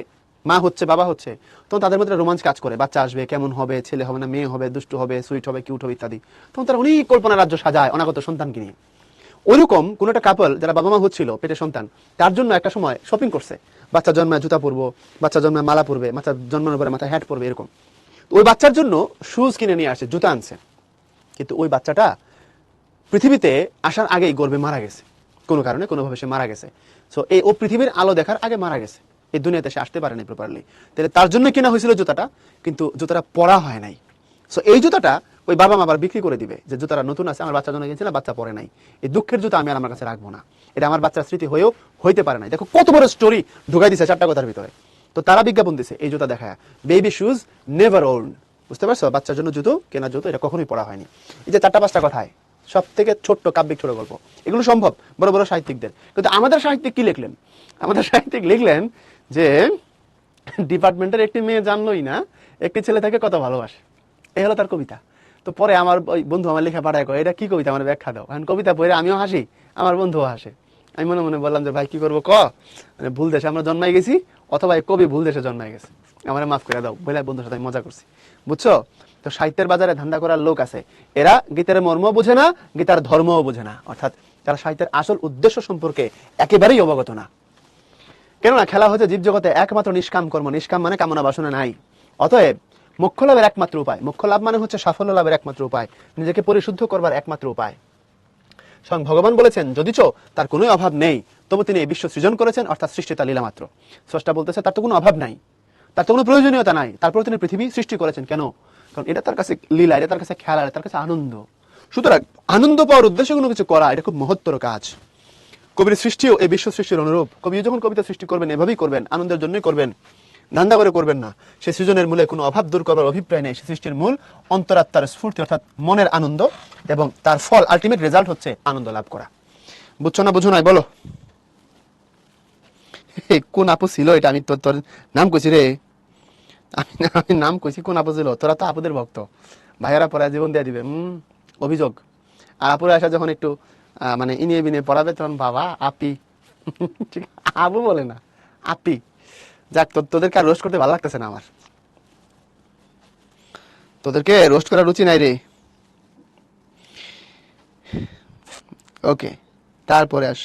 মা হচ্ছে বাবা হচ্ছে, তখন তাদের মধ্যে রোমাঞ্চ কাজ করে, বাচ্চা আসবে, কেমন হবে, ছেলে হবে না মেয়ে হবে, দুষ্টু হবে, সুইট হবে, কিউট হবে ইত্যাদি। তখন তারা অনেক কল্পনা রাজ্য সাজায় অনাগত সন্তানকে নিয়ে। ওইরকম কোন একটা কাপল যারা বাবা মা হচ্ছিল পেটে সন্তান, তার জন্য একটা সময় শপিং করছে। বাচ্চা জন্মায় জুতা পরবো, বাচ্চা জন্মায় মালা পরবে, বাচ্চা জন্মানোর পরে মাথায় হ্যাট পরবে, এরকম। ওই বাচ্চার জন্য শুজ কিনে নিয়ে আসে, জুতা আনছে। কিন্তু ওই বাচ্চাটা পৃথিবীতে আসার আগেই গর্ভে মারা গেছে, কোনো কারণে কোনোভাবে সে মারা গেছে। সো ও পৃথিবীর আলো দেখার আগে মারা গেছে, এই দুনিয়াতে সে আসতে পারেনি প্রপারলি। তাহলে তার জন্য কেনা হয়েছিল জুতাটা, কিন্তু জুতাটা পরা হয় নাই। সো এই জুতাটা ওই বাবা মা আবার বিক্রি করে দিবে যে জুতাটা নতুন আছে, আমার বাচ্চার জন্য কিনেছিলাম, বাচ্চা পরে নাই, এই দুঃখের জুতা আমি আর আমার কাছে রাখবো না, এটা আমার বাচ্চার স্মৃতি হয়েও হইতে পারে নাই। দেখো কত বড় স্টোরি ঢুকাই দিছে 4টা কথার ভিতরে। তো তারা বিজ্ঞাপন দিছে এই জুতা দেখায়, বেবি শুজ নেভার ওর্ন। বুঝতে পারছো, বাচ্চার জন্য জুতো, কেনা জুতো, এটা কখনোই পড়া হয়নি। এই যে 4টা 5টা কথায় সব থেকে ছোট্ট কাব্যিক ছোট গল্প, এগুলো সম্ভব বড় বড় সাহিত্যিকদের। কিন্তু আমাদের সাহিত্যিক কি লিখলেন? আমাদের সাহিত্যিক লিখলেন যে ডিপার্টমেন্টের একটি মেয়ে জানলোই না একটি ছেলে তাকে কত ভালোবাসে, এই হলো তার কবিতা। তো পরে আমার ওই বন্ধু আমার লেখা পাঠায়, এটা কি কবিতা, আমার ব্যাখ্যা দাও। এখন কবিতা পড়ে আমিও হাসি, আমার বন্ধুও হাসে। আমি মনে মনে বললাম যে ভাই কি করবো মানে ভুল দেশে আমরা জন্মাই গেছি, অথবা এই কবি ভুল দেশে জন্মাই গেছে, আমার মাফ করে দাও বলে বন্ধুর সাথে আমি মজা করছি, বুঝছো? তো সাহিত্যের বাজারে ধান্দা করার লোক আছে, এরা গীতার মর্ম বোঝে না, গীতার ধর্মও বোঝে না, অর্থাৎ তারা সাহিত্যের আসল উদ্দেশ্য সম্পর্কে একেবারেই অবগত না। কেননা খেলা হচ্ছে জীব জগতে একমাত্র নিষ্কাম কর্ম, নিষ্কাম মানে কামনা বাসনা নাই। অতএব মোক্ষ লাভের একমাত্র উপায়, মোক্ষ লাভ মানে হচ্ছে সাফল্য লাভের একমাত্র উপায়, নিজেকে পরিশুদ্ধ করবার একমাত্র উপায়। স্বয়ং ভগবান বলেছেন যদিচ তার কোনো অভাব নেই, তবু তিনি এই বিশ্ব সৃজন করেছেন, অর্থাৎ সৃষ্টি তার লীলা মাত্র। স্রষ্টা বলতেছে তার তো কোনো অভাব নাই, তার তো কোনো প্রয়োজনীয়তা নাই, তারপর তিনি পৃথিবী সৃষ্টি করেছেন কেন? কারণ এটা তার কাছে লীলা, এটা তার কাছে খেলা, তার কাছে আনন্দ। সুতরাং আনন্দ পাওয়ার উদ্দেশ্যে কোনো কিছু করা এটা খুব মহত্তর কাজ। কবির সৃষ্টিও এই বিশ্ব সৃষ্টির অনুরূপ। কবি যখন কবিতা সৃষ্টি করবেন এভাবেই করবেন, আনন্দের জন্যই করবেন, ধান্দা করে করবেন না। সে সৃজনের মূলে কোনো অভাব দূর করার অভিপ্রায় নেই। সে সৃষ্টির মূল অন্তরাত্মার স্ফূর্তি, অর্থাৎ মনের আনন্দ, এবং তার ফল আলটিমেট রেজাল্ট হচ্ছে আনন্দ লাভ করা। বুঝছো না বুঝো নাই বলো? কোন আপু ছিল এটা? আমি তোর নাম কইছি রে, আমি নাম কইছি, কোন আপু ছিল? তোরা তো আপুদের ভক্ত, ভাইয়ারা পড়ায় জীবন দিয়ে দিবে অভিযোগ। আর আপুরা আসা যখন একটু মানে ইনিয়ে বিনিয়ে পড়াবে তখন বাবা আপি, ঠিক আবু বলে না, আপি। যাক, তোদেরকে আর রোস্ট করতে ভালো লাগতেছে না আমার, তোদেরকে রোস্ট করার রুচি নাই রে। ওকে, তারপরে আস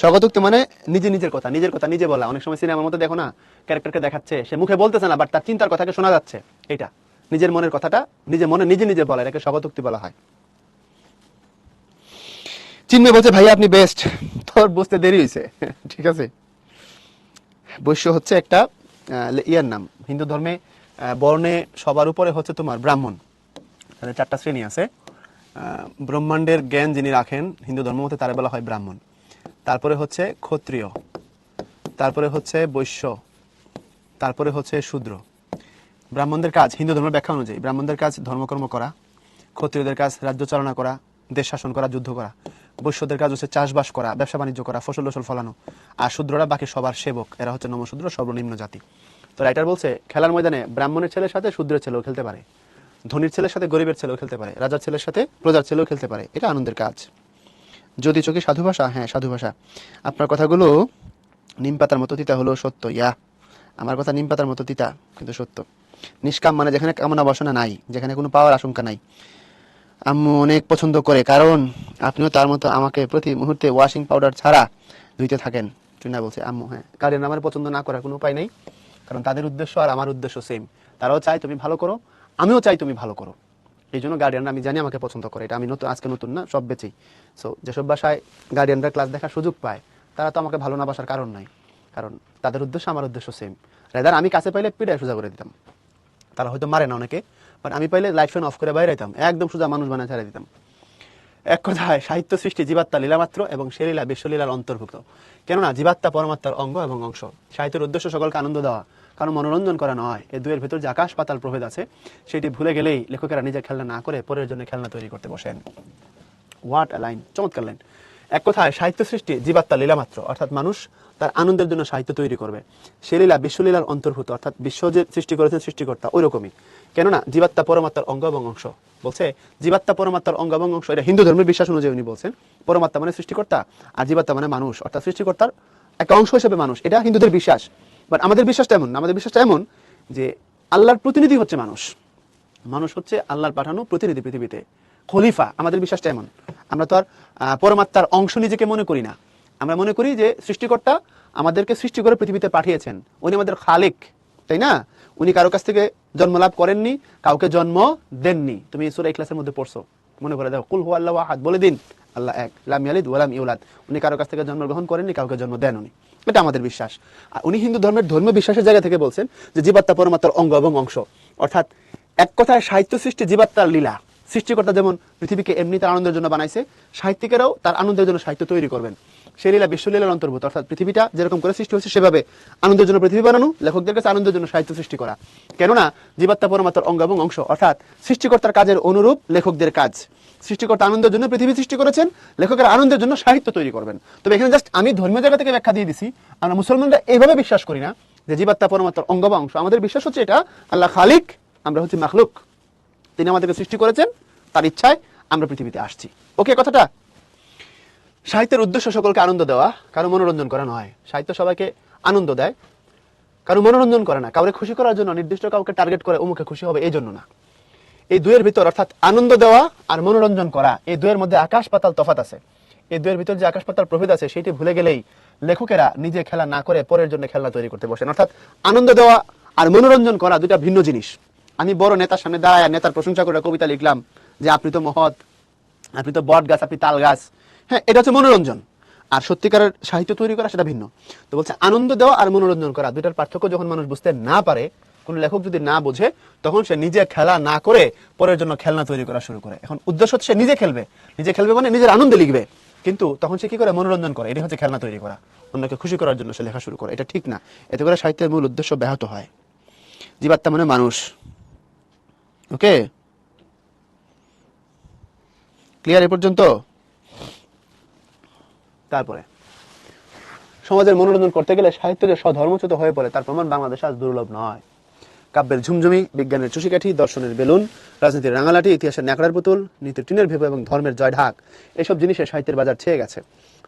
স্বগতোক্তি মানে নিজে নিজের কথা, নিজের কথা নিজে বলা। অনেক সময় সিনেমার মধ্যে দেখো না, ক্যারেক্টারকে দেখাচ্ছে, সে মুখে বলতেছে না, বাট তার চিন্তার কথাকে শোনা যাচ্ছে। এটা নিজের মনের কথাটা নিজে মনে নিজে নিজে বলা, এটাকে স্বগতোক্তি বলা হয়। চিন্ময় বলছে ভাইয়া আপনি বেস্ট। তোর বুঝতে দেরি হয়েছে, ঠিক আছে। বৈশ্য হচ্ছে একটা ইয়ার নাম। হিন্দু ধর্মে বর্ণে সবার উপরে হচ্ছে তোমার ব্রাহ্মণ। তাদের 4টা শ্রেণী আছে। ব্রহ্মাণ্ডের জ্ঞান যিনি রাখেন হিন্দু ধর্ম মতে তারা বলা হয় ব্রাহ্মণ। তারপরে হচ্ছে ক্ষত্রিয়, তারপরে হচ্ছে বৈশ্য, তারপরে হচ্ছে শূদ্র। ব্রাহ্মণদের কাজ হিন্দু ধর্মের ব্যাখ্যা অনুযায়ী, ব্রাহ্মণদের কাজ ধর্মকর্ম করা, ক্ষত্রিয়দের কাজ রাজ্য চালনা করা, দেশ শাসন করা, যুদ্ধ করা। বৈশ্যদের কাজ হচ্ছে চাষবাস করা, ব্যবসা বাণিজ্য করা, ফসল ফলানো। আর শূদ্ররা বাকি সবার সেবক, এরা হচ্ছে নমশূদ্র, সর্বনিম্ন জাতি। তো রাইটার বলছে খেলার ময়দানে ব্রাহ্মণের ছেলের সাথে শূদ্রের ছেলেও খেলতে পারে, ধনীর ছেলের সাথে গরিবের ছেলেও খেলতে পারে, রাজার ছেলের সাথে প্রজার ছেলেও খেলতে পারে। এটা আনন্দের কাজ। যদি চোখে সাধু ভাষা, হ্যাঁ সাধু ভাষা। আপনার কথাগুলো নিম পাতার মতো তিতা হলো সত্য। ইয়া, আমার কথা নিম পাতার মতো তিতা কিন্তু সত্য। নিষ্কাম মানে যেখানে কামনা বাসনা নাই, যেখানে কোনো পাওয়ার আশঙ্কা নাই। আম্মু অনেক পছন্দ করে, কারণ আপনিও তার মতো আমাকে প্রতি মুহূর্তে ওয়াশিং পাউডার ছাড়া ধুইতে থাকেন। চুনা বলছে আম্মু, হ্যাঁ, কারণ আমার পছন্দ না করার কোনো উপায় নেই, কারণ তাদের উদ্দেশ্য আর আমার উদ্দেশ্য সেম। তারাও চায় তুমি ভালো করো, আমিও চাই তুমি ভালো করো। এই জন্য গার্ডিয়ানরা আমি জানি আমাকে পছন্দ করে, এটা আমি নতুন, আজকে নতুন না, সব বেচেই। সো যেসব বাসায় গার্ডিয়ানরা ক্লাস দেখার সুযোগ পায় তারা তো আমাকে ভালো না বাসার কারণ নাই, কারণ তাদের উদ্দেশ্য আমার উদ্দেশ্য সেম। রেদার আমি কাছে পাইলে পিটায় সোজা করে দিতাম, তারা হয়তো মারে না অনেকে, বাট আমি পাইলে লাইফ ফ্যান অফ করে বাইরে যেতাম, একদম সোজা মানুষ বানায় ছেড়ে দিতাম। এক কথায় সাহিত্য সৃষ্টি জীবাত্মা লীলা মাত্র এবং সে লীলা বিশ্বলীলার অন্তর্ভুক্ত। কেননা জীবাত্মা পরমাত্মার অঙ্গ এবং অংশ। সাহিত্যের উদ্দেশ্য সকলকে আনন্দ দেওয়া, কারণ মনোরঞ্জন করা নয়। এই দুয়ের ভেতর যে আকাশ পাতাল প্রভেদ আছে সেটি ভুলে গেলেই লেখকেরা নিজের খেলনা না করে পরের জন্য খেলনা তৈরি করতে বসেন। হোয়াট আ লাইন, চমৎকার লাইন। এক কথায় সাহিত্য সৃষ্টি জীবাত্মা লীলা মাত্র, অর্থাৎ মানুষ তার আনন্দের জন্য সাহিত্য তৈরি করবে। সে লীলা বিশ্বলীলার অন্তর্ভুক্ত, অর্থাৎ বিশ্ব যে সৃষ্টি করেছেন সৃষ্টিকর্তা ওই রকমই। কেননা জীবাত্মা পরমাত্মার অঙ্গ এবং অংশ। বলছে জীবাত্মা পরমাত্মার অঙ্গ এবং অংশ, এটা হিন্দু ধর্মের বিশ্বাস অনুযায়ী উনি বলছেন। পরমাত্মা মানে সৃষ্টিকর্তা আর জীবাত্মা মানে মানুষ, অর্থাৎ সৃষ্টিকর্তার একটা অংশ হিসেবে মানুষ, এটা হিন্দুদের বিশ্বাস। বাট আমাদের বিশ্বাসটা এমন না, আমাদের বিশ্বাসটা এমন যে আল্লাহর প্রতিনিধি হচ্ছে মানুষ, মানুষ হচ্ছে আল্লাহর পাঠানো প্রতিনিধি পৃথিবীতে, খলিফা। আমাদের বিশ্বাসটা এমন। আমরা তো আর পরমাত্মার অংশ নিজেকে মনে করি না, আমরা মনে করি যে সৃষ্টিকর্তা আমাদেরকে সৃষ্টি করে পৃথিবীতে পাঠিয়েছেন, উনি আমাদের খালিক, তাই না? উনি কারো কাছ থেকে জন্ম লাভ করেননি, কাউকে জন্ম দেননি। তুমি সূরা ইখলাসের মধ্যে পড়ছো, মনে করে দেখো, কুল হু আল্লাহু আহাদ, বলে দিন আল্লাহ এক, লাম ইয়ালিদ ওয়া লাম ইউলাদ। উনি কারো কাছ থেকে জন্মগ্রহণ করেননি, কাউকে জন্ম দেন উনি, এটা আমাদের বিশ্বাস। আর উনি হিন্দু ধর্মের ধর্মীয় বিশ্বাসের জায়গা থেকে বলছেন যে জীবাত্মা পরমাত্মার অঙ্গ এবং অংশ, অর্থাৎ এক কথায় সাহিত্য সৃষ্টি জীবাত্মার লীলা। সৃষ্টিকর্তা যেমন পৃথিবীকে এমনি তার আনন্দের জন্য বানাইছে, সাহিত্যিকেরাও তার আনন্দের জন্য সাহিত্য তৈরি করবেন। সেই লীলা বিশ্বলীলার অন্তর্ভুক্ত, অর্থাৎ পৃথিবীটা যেরকম করে সৃষ্টি হয়েছে সেভাবে আনন্দের জন্য পৃথিবী বানানো, লেখকদের কাছে আনন্দের জন্য সাহিত্য সৃষ্টি করা। কেননা জীবাত্মা পরমাত্মার অঙ্গ এবং অংশ, অর্থাৎ সৃষ্টিকর্তার কাজের অনুরূপ লেখকদের কাজ। সৃষ্টিকর্তা আনন্দের জন্য পৃথিবী সৃষ্টি করেছেন, লেখকের আনন্দের জন্য সাহিত্য তৈরি করবেন। তবে এখানে জাস্ট আমি ধর্মীয় জায়গা থেকে ব্যাখ্যা দিয়ে দিছি। আমরা মুসলমানরা এইভাবে বিশ্বাস করি না যে জীবাত্মা পরমাত্মার অঙ্গ বা অংশ। আমাদের বিশ্বাস হচ্ছে এটা আল্লাহ খালিক, আমরা হচ্ছি মাখলুক, তিনি আমাদেরকে সৃষ্টি করেছেন, তার ইচ্ছায় আমরা পৃথিবীতে আসছি। ওকে কথাটা? সাহিত্যের উদ্দেশ্য সকলকে আনন্দ দেওয়া, কারো মনোরঞ্জন করা নয়। সাহিত্য সবাইকে আনন্দ দেয়, কারো মনোরঞ্জন করে না, কাউকে খুশি করার জন্য নির্দিষ্ট কাউকে টার্গেট করে অমুকে খুশি হবে এই জন্য না। এই দুয়ের ভিতর, অর্থাৎ আনন্দ দেওয়া আর মনোরঞ্জন করা, এই দুয়ের মধ্যে আকাশ পাতাল তফাৎ আছে। এই দুয়ের ভিতর যে আকাশ পাতাল প্রভেদ আছে সেটি ভুলে গেলেই লেখকেরা নিজে খেলা না করে পরের জন্য খেলনা তৈরি করতে বসেন। অর্থাৎ আনন্দ দেওয়া আর মনোরঞ্জন করা দুটা ভিন্ন জিনিস। আমি বড় নেতার সামনে দাঁড়ায় নেতার প্রশংসা করে কবিতা লিখলাম যে আপনি তো মহৎ, আপনি তো বট গাছ, আপনি তাল গাছ, হ্যাঁ, এটা হচ্ছে মনোরঞ্জন। আর সত্যিকারের সাহিত্য তৈরি করা সেটা ভিন্ন। তো বলছে আনন্দ দেওয়া আর মনোরঞ্জন করা দুটার পার্থক্য যখন মানুষ বুঝতে না পারে, কোন লেখক যদি না বোঝে, তখন সে নিজে খেলা না করে পরের জন্য খেলনা তৈরি করা শুরু করে। এখন উদ্দেশ্য হচ্ছে সে নিজে খেলবে, নিজে খেলবে মানে নিজের আনন্দে লিখবে, কিন্তু তখন সে কি করে? মনোরঞ্জন করে। এটা হচ্ছে খেলনা তৈরি করা, অন্যকে খুশি করার জন্য সে লেখা শুরু করে। এটা ঠিক না, এতে করে সাহিত্যের মূল উদ্দেশ্য ব্যাহত হয়। জীবাত্মা মানে মানুষ। ওকে, ক্লিয়ার এ পর্যন্ত? তারপরে সমাজের মনোরঞ্জন করতে গেলে সাহিত্য যে স্বধর্মচ্যুত হয়ে পড়ে তার প্রমাণ বাংলাদেশে আজ দুর্লভ নয়। কাব্যের ঝুমঝুমি, বিজ্ঞানের চুষিকাঠি, দর্শনের বেলুন, রাজনীতির রাঙালাটি, ইতিহাসের ন্যাকড়ার পুতুল, নীতির টিনের ভেপো এবং ধর্মের জয় ঢাক, এসব জিনিসে সাহিত্যের বাজার ছেয়ে গেছে।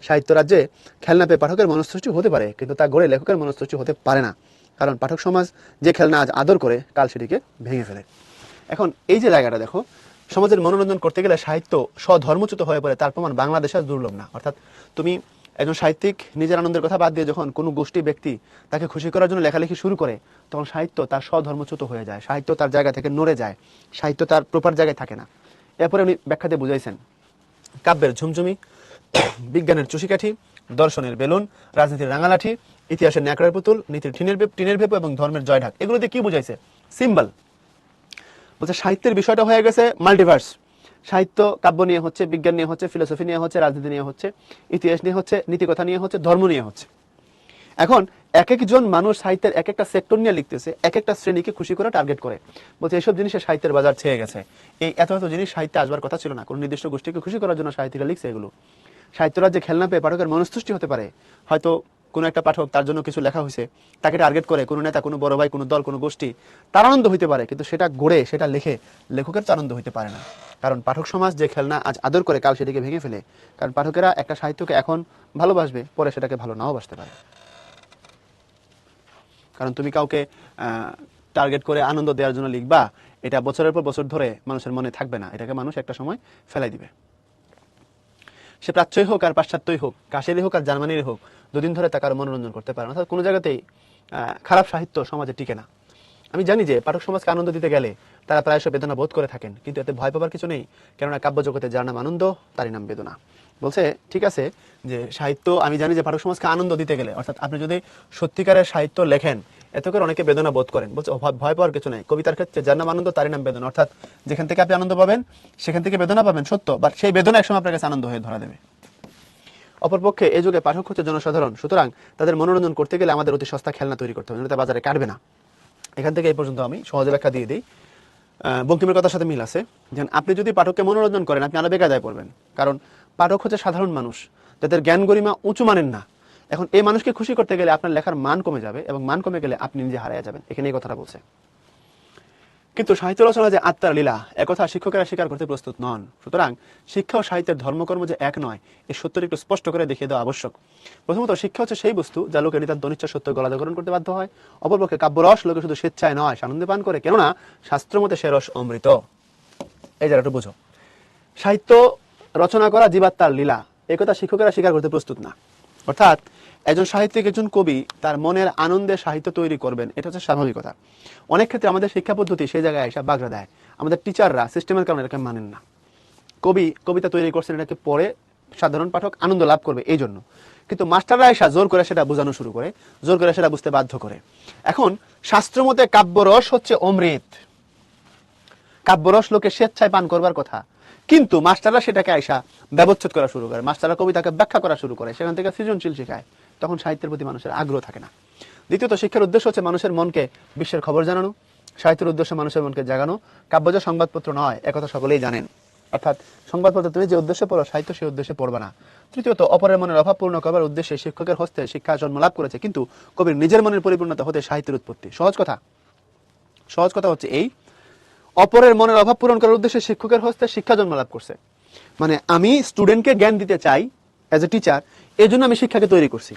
সাহিত্য রাজ্যে খেলনা পেয়ে পাঠকের মনস্তুষ্টি হতে পারে, কিন্তু তা গড়ে লেখকের মনস্তুষ্টি হতে পারে না। কারণ পাঠক সমাজ যে খেলনা আজ আদর করে কাল সেটিকে ভেঙে ফেলে। এখন এই যে জায়গাটা দেখো, সমাজের মনোরঞ্জন করতে গেলে সাহিত্য স্বধর্মচ্যুত হয়ে পড়ে তার প্রমাণ বাংলাদেশে দুর্লভ না। অর্থাৎ তুমি একজন সাহিত্যিক নিজের আনন্দের কথা বাদ দিয়ে যখন কোনো গোষ্ঠী ব্যক্তি তাকে খুশি করার জন্য লেখালেখি শুরু করে, তখন সাহিত্য তার স্বধর্মচ্যুত হয়ে যায়, সাহিত্য তার জায়গা থেকে নড়ে যায়, সাহিত্য তার প্রপার জায়গায় থাকে না। এরপরে উনি ব্যাখ্যাতে বুঝাইছেন কাব্যের ঝুমঝুমি, বিজ্ঞানের চুষিকাঠি, দর্শনের বেলুন, রাজনীতির রাঙালাঠি, ইতিহাসের ন্যাকড়ার পুতুল, নীতির টিনের ভেপো এবং ধর্মের জয় ঢাক, এগুলো দিয়ে কি বুঝাইছে? সিম্বল। বলছে সাহিত্যের বিষয়টা হয়ে গেছে মাল্টিভার্স। সাহিত্য কাব্য নিয়ে হচ্ছে, বিজ্ঞান নিয়ে হচ্ছে, ফিলোসফি নিয়ে হচ্ছে, রাজনীতি নিয়ে হচ্ছে, ইতিহাস নিয়ে হচ্ছে, নীতিকথা নিয়ে হচ্ছে, ধর্ম নিয়ে হচ্ছে। এখন এক একজন মানুষ সাহিত্যের এক একটা সেক্টর নিয়ে লিখতেছে, এক একটা শ্রেণীকে খুশি করে টার্গেট করে। বলছে এসব জিনিসে সাহিত্যের বাজার ছেয়ে গেছে। এই এত এত জিনিস সাহিত্যে আসবার কথা ছিল না, কোনো নির্দিষ্ট গোষ্ঠীকে খুশি করার জন্য সাহিত্যিকরা লিখছে এগুলো। সাহিত্যরাজ যে খেলনা পেয়ে পাঠকের মনস্তুষ্টি হতে পারে, হয়তো কোনো একটা পাঠক তার জন্য কিছু লেখা হয়েছে, তাকে টার্গেট করে কোনো নেতা, কোনো বড় ভাই, কোনো দল, কোনো গোষ্ঠী, তার আনন্দ হইতে পারে, কিন্তু সেটা গড়ে সেটা লিখে লেখকের তো আনন্দ হইতে পারে না। কারণ পাঠক সমাজ যে খেলনা আজ আদর করে কাল সেটিকে ভেঙে ফেলে। কারণ পাঠকেরা একটা সাহিত্যকে এখন ভালোবাসবে, পরে সেটাকে ভালো নাও বাসতে পারে। কারণ তুমি কাউকে টার্গেট করে আনন্দ দেওয়ার জন্য লিখবা, এটা বছরের পর বছর ধরে মানুষের মনে থাকবে না, এটাকে মানুষ একটা সময় ফেলাই দিবে। সে প্রাচ্যই হোক আর পাশ্চাত্যই হোক, কাশেরই হোক আর জার্মানিরই হোক, দুদিন ধরে তা কারো মনোরঞ্জন করতে পারে না। অর্থাৎ কোনো জায়গাতেই খারাপ সাহিত্য সমাজে টিকে না। আমি জানি যে পাঠক সমাজকে আনন্দ দিতে গেলে তারা প্রায়শ বেদনা বোধ করে থাকেন, কিন্তু এতে ভয় পাবার কিছু নেই, কেননা কাব্য জগতে যার নাম আনন্দ তারই নাম বেদনা। বলছে ঠিক আছে যে সাহিত্য, আমি জানি যে পাঠক সমাজকে আনন্দ দিতে গেলে, অর্থাৎ আপনি যদি সত্যিকারের সাহিত্য লেখেন, এত করে অনেকে বেদনা বোধ করেন। বলছে ভয় পাওয়ার কিছু নেই, কবিতার ক্ষেত্রে যার নাম আনন্দ তারই নাম বেদনা, অর্থাৎ যেখান থেকে আপনি আনন্দ পাবেন সেখান থেকে বেদনা পাবেন সত্য, বাট সেই বেদনা একসময় আপনার কাছে আনন্দ হয়ে ধরা দেবে। অপরপক্ষে এই যুগে পাঠক হচ্ছে জনসাধারণ, সুতরাং তাদের মনোরঞ্জন করতে গেলে আমাদের অতি সস্তা খেলনা তৈরি করতে হবে, এটা বাজারে কাটবে না। এখান থেকে এই পর্যন্ত আমি সহজে ব্যাখ্যা দিয়ে দিই। বঙ্কিমের কথার সাথে মিল আছে, যেন আপনি যদি পাঠককে মনোরঞ্জন করেন আপনি আরো বেকায়দায় পড়বেন, কারণ পাঠক হচ্ছে সাধারণ মানুষ, যাদের জ্ঞান গরিমা উঁচু মানের না। এখন এই মানুষকে খুশি করতে গেলে আপনার লেখার মান কমে যাবে, এবং মান কমে গেলে আপনি নিজে হারিয়ে যাবেন। এখানে এই কথাটা বলছে। কিন্তু সাহিত্য রচনা যে আত্মার লীলা, একথা শিক্ষকেরা স্বীকার করতে প্রস্তুত নন। সুতরাং শিক্ষা ও সাহিত্যের ধর্মকর্ম যে এক নয়, এই সত্যটি একটু স্পষ্ট করে দেখিয়ে দেওয়া আবশ্যক। প্রথমত শিক্ষা হচ্ছে সেই বস্তু যা লোকের নিতান্ত অনিচ্ছা সত্য গলাধকরণ করতে বাধ্য হয়। অপরপক্ষে কাব্যরস লোকে শুধু স্বেচ্ছায় নয় সানন্দে পান করে, কেননা শাস্ত্রমতে সে রস অমৃত। এই জায়গাটা বুঝো, সাহিত্য রচনা করা জীবাত্মার লীলা, একথা শিক্ষকেরা স্বীকার করতে প্রস্তুত না। অর্থাৎ একজন সাহিত্যিক, একজন কবি তার মনের আনন্দে সাহিত্য তৈরি করবেন, এটা হচ্ছে স্বাভাবিকতা। অনেক ক্ষেত্রে আমাদের শিক্ষা পদ্ধতি সেই জায়গায় এসে বাগড়া দেয়, আমাদের টিচাররা সিস্টেমের কারণে এটাকে মানেন না। কবি কবিতা তৈরি করছেন এটাকে পড়ে সাধারণ পাঠক আনন্দ লাভ করবে এই জন্য, কিন্তু মাস্টাররা এসে জোর করে সেটা বোঝানো শুরু করে, জোর করে সেটা বুঝতে বাধ্য করে। এখন শাস্ত্রমতে কাব্যরস হচ্ছে অমৃত, কাব্যরস লোকে স্বেচ্ছায় পান করবার কথা, কিন্তু মাস্টাররা সেটাকে আইসা ব্যবচ্ছেদ করা শুরু করে, মাস্টাররা কবিতাকে ব্যাখ্যা করা শুরু করে, সেখান থেকে সৃজনশীল শেখায়, তখন সাহিত্যের প্রতি মানুষের আগ্রহ থাকে না। দ্বিতীয়ত শিক্ষার উদ্দেশ্য হচ্ছে মানুষের মনকে বিশ্বের খবর জানানো, সাহিত্যের উদ্দেশ্য মানুষের মনকে জাগানো। কাব্য যে সংবাদপত্র নয় একথা সকলেই জানেন, অর্থাৎ সংবাদপত্র তুমি যে উদ্দেশ্যে পড়ো সাহিত্য সেই উদ্দেশ্যে পড়বে না। তৃতীয়ত অপরের মনের অভাব পূর্ণ করবার উদ্দেশ্যে শিক্ষকের হস্তে শিক্ষা জন্ম লাভ করেছে, কিন্তু কবির নিজের মনের পরিপূর্ণতা হতে সাহিত্যের উৎপত্তি। সহজ কথা হচ্ছে এই, অপরের মনের অভাব পূরণ করার উদ্দেশ্যে শিক্ষকের হস্তে শিক্ষা জন্ম লাভ করছে, মানে আমি স্টুডেন্টকে জ্ঞান দিতে চাই অ্যাজ এ টিচার, এই জন্য আমি শিক্ষাকে তৈরি করছি।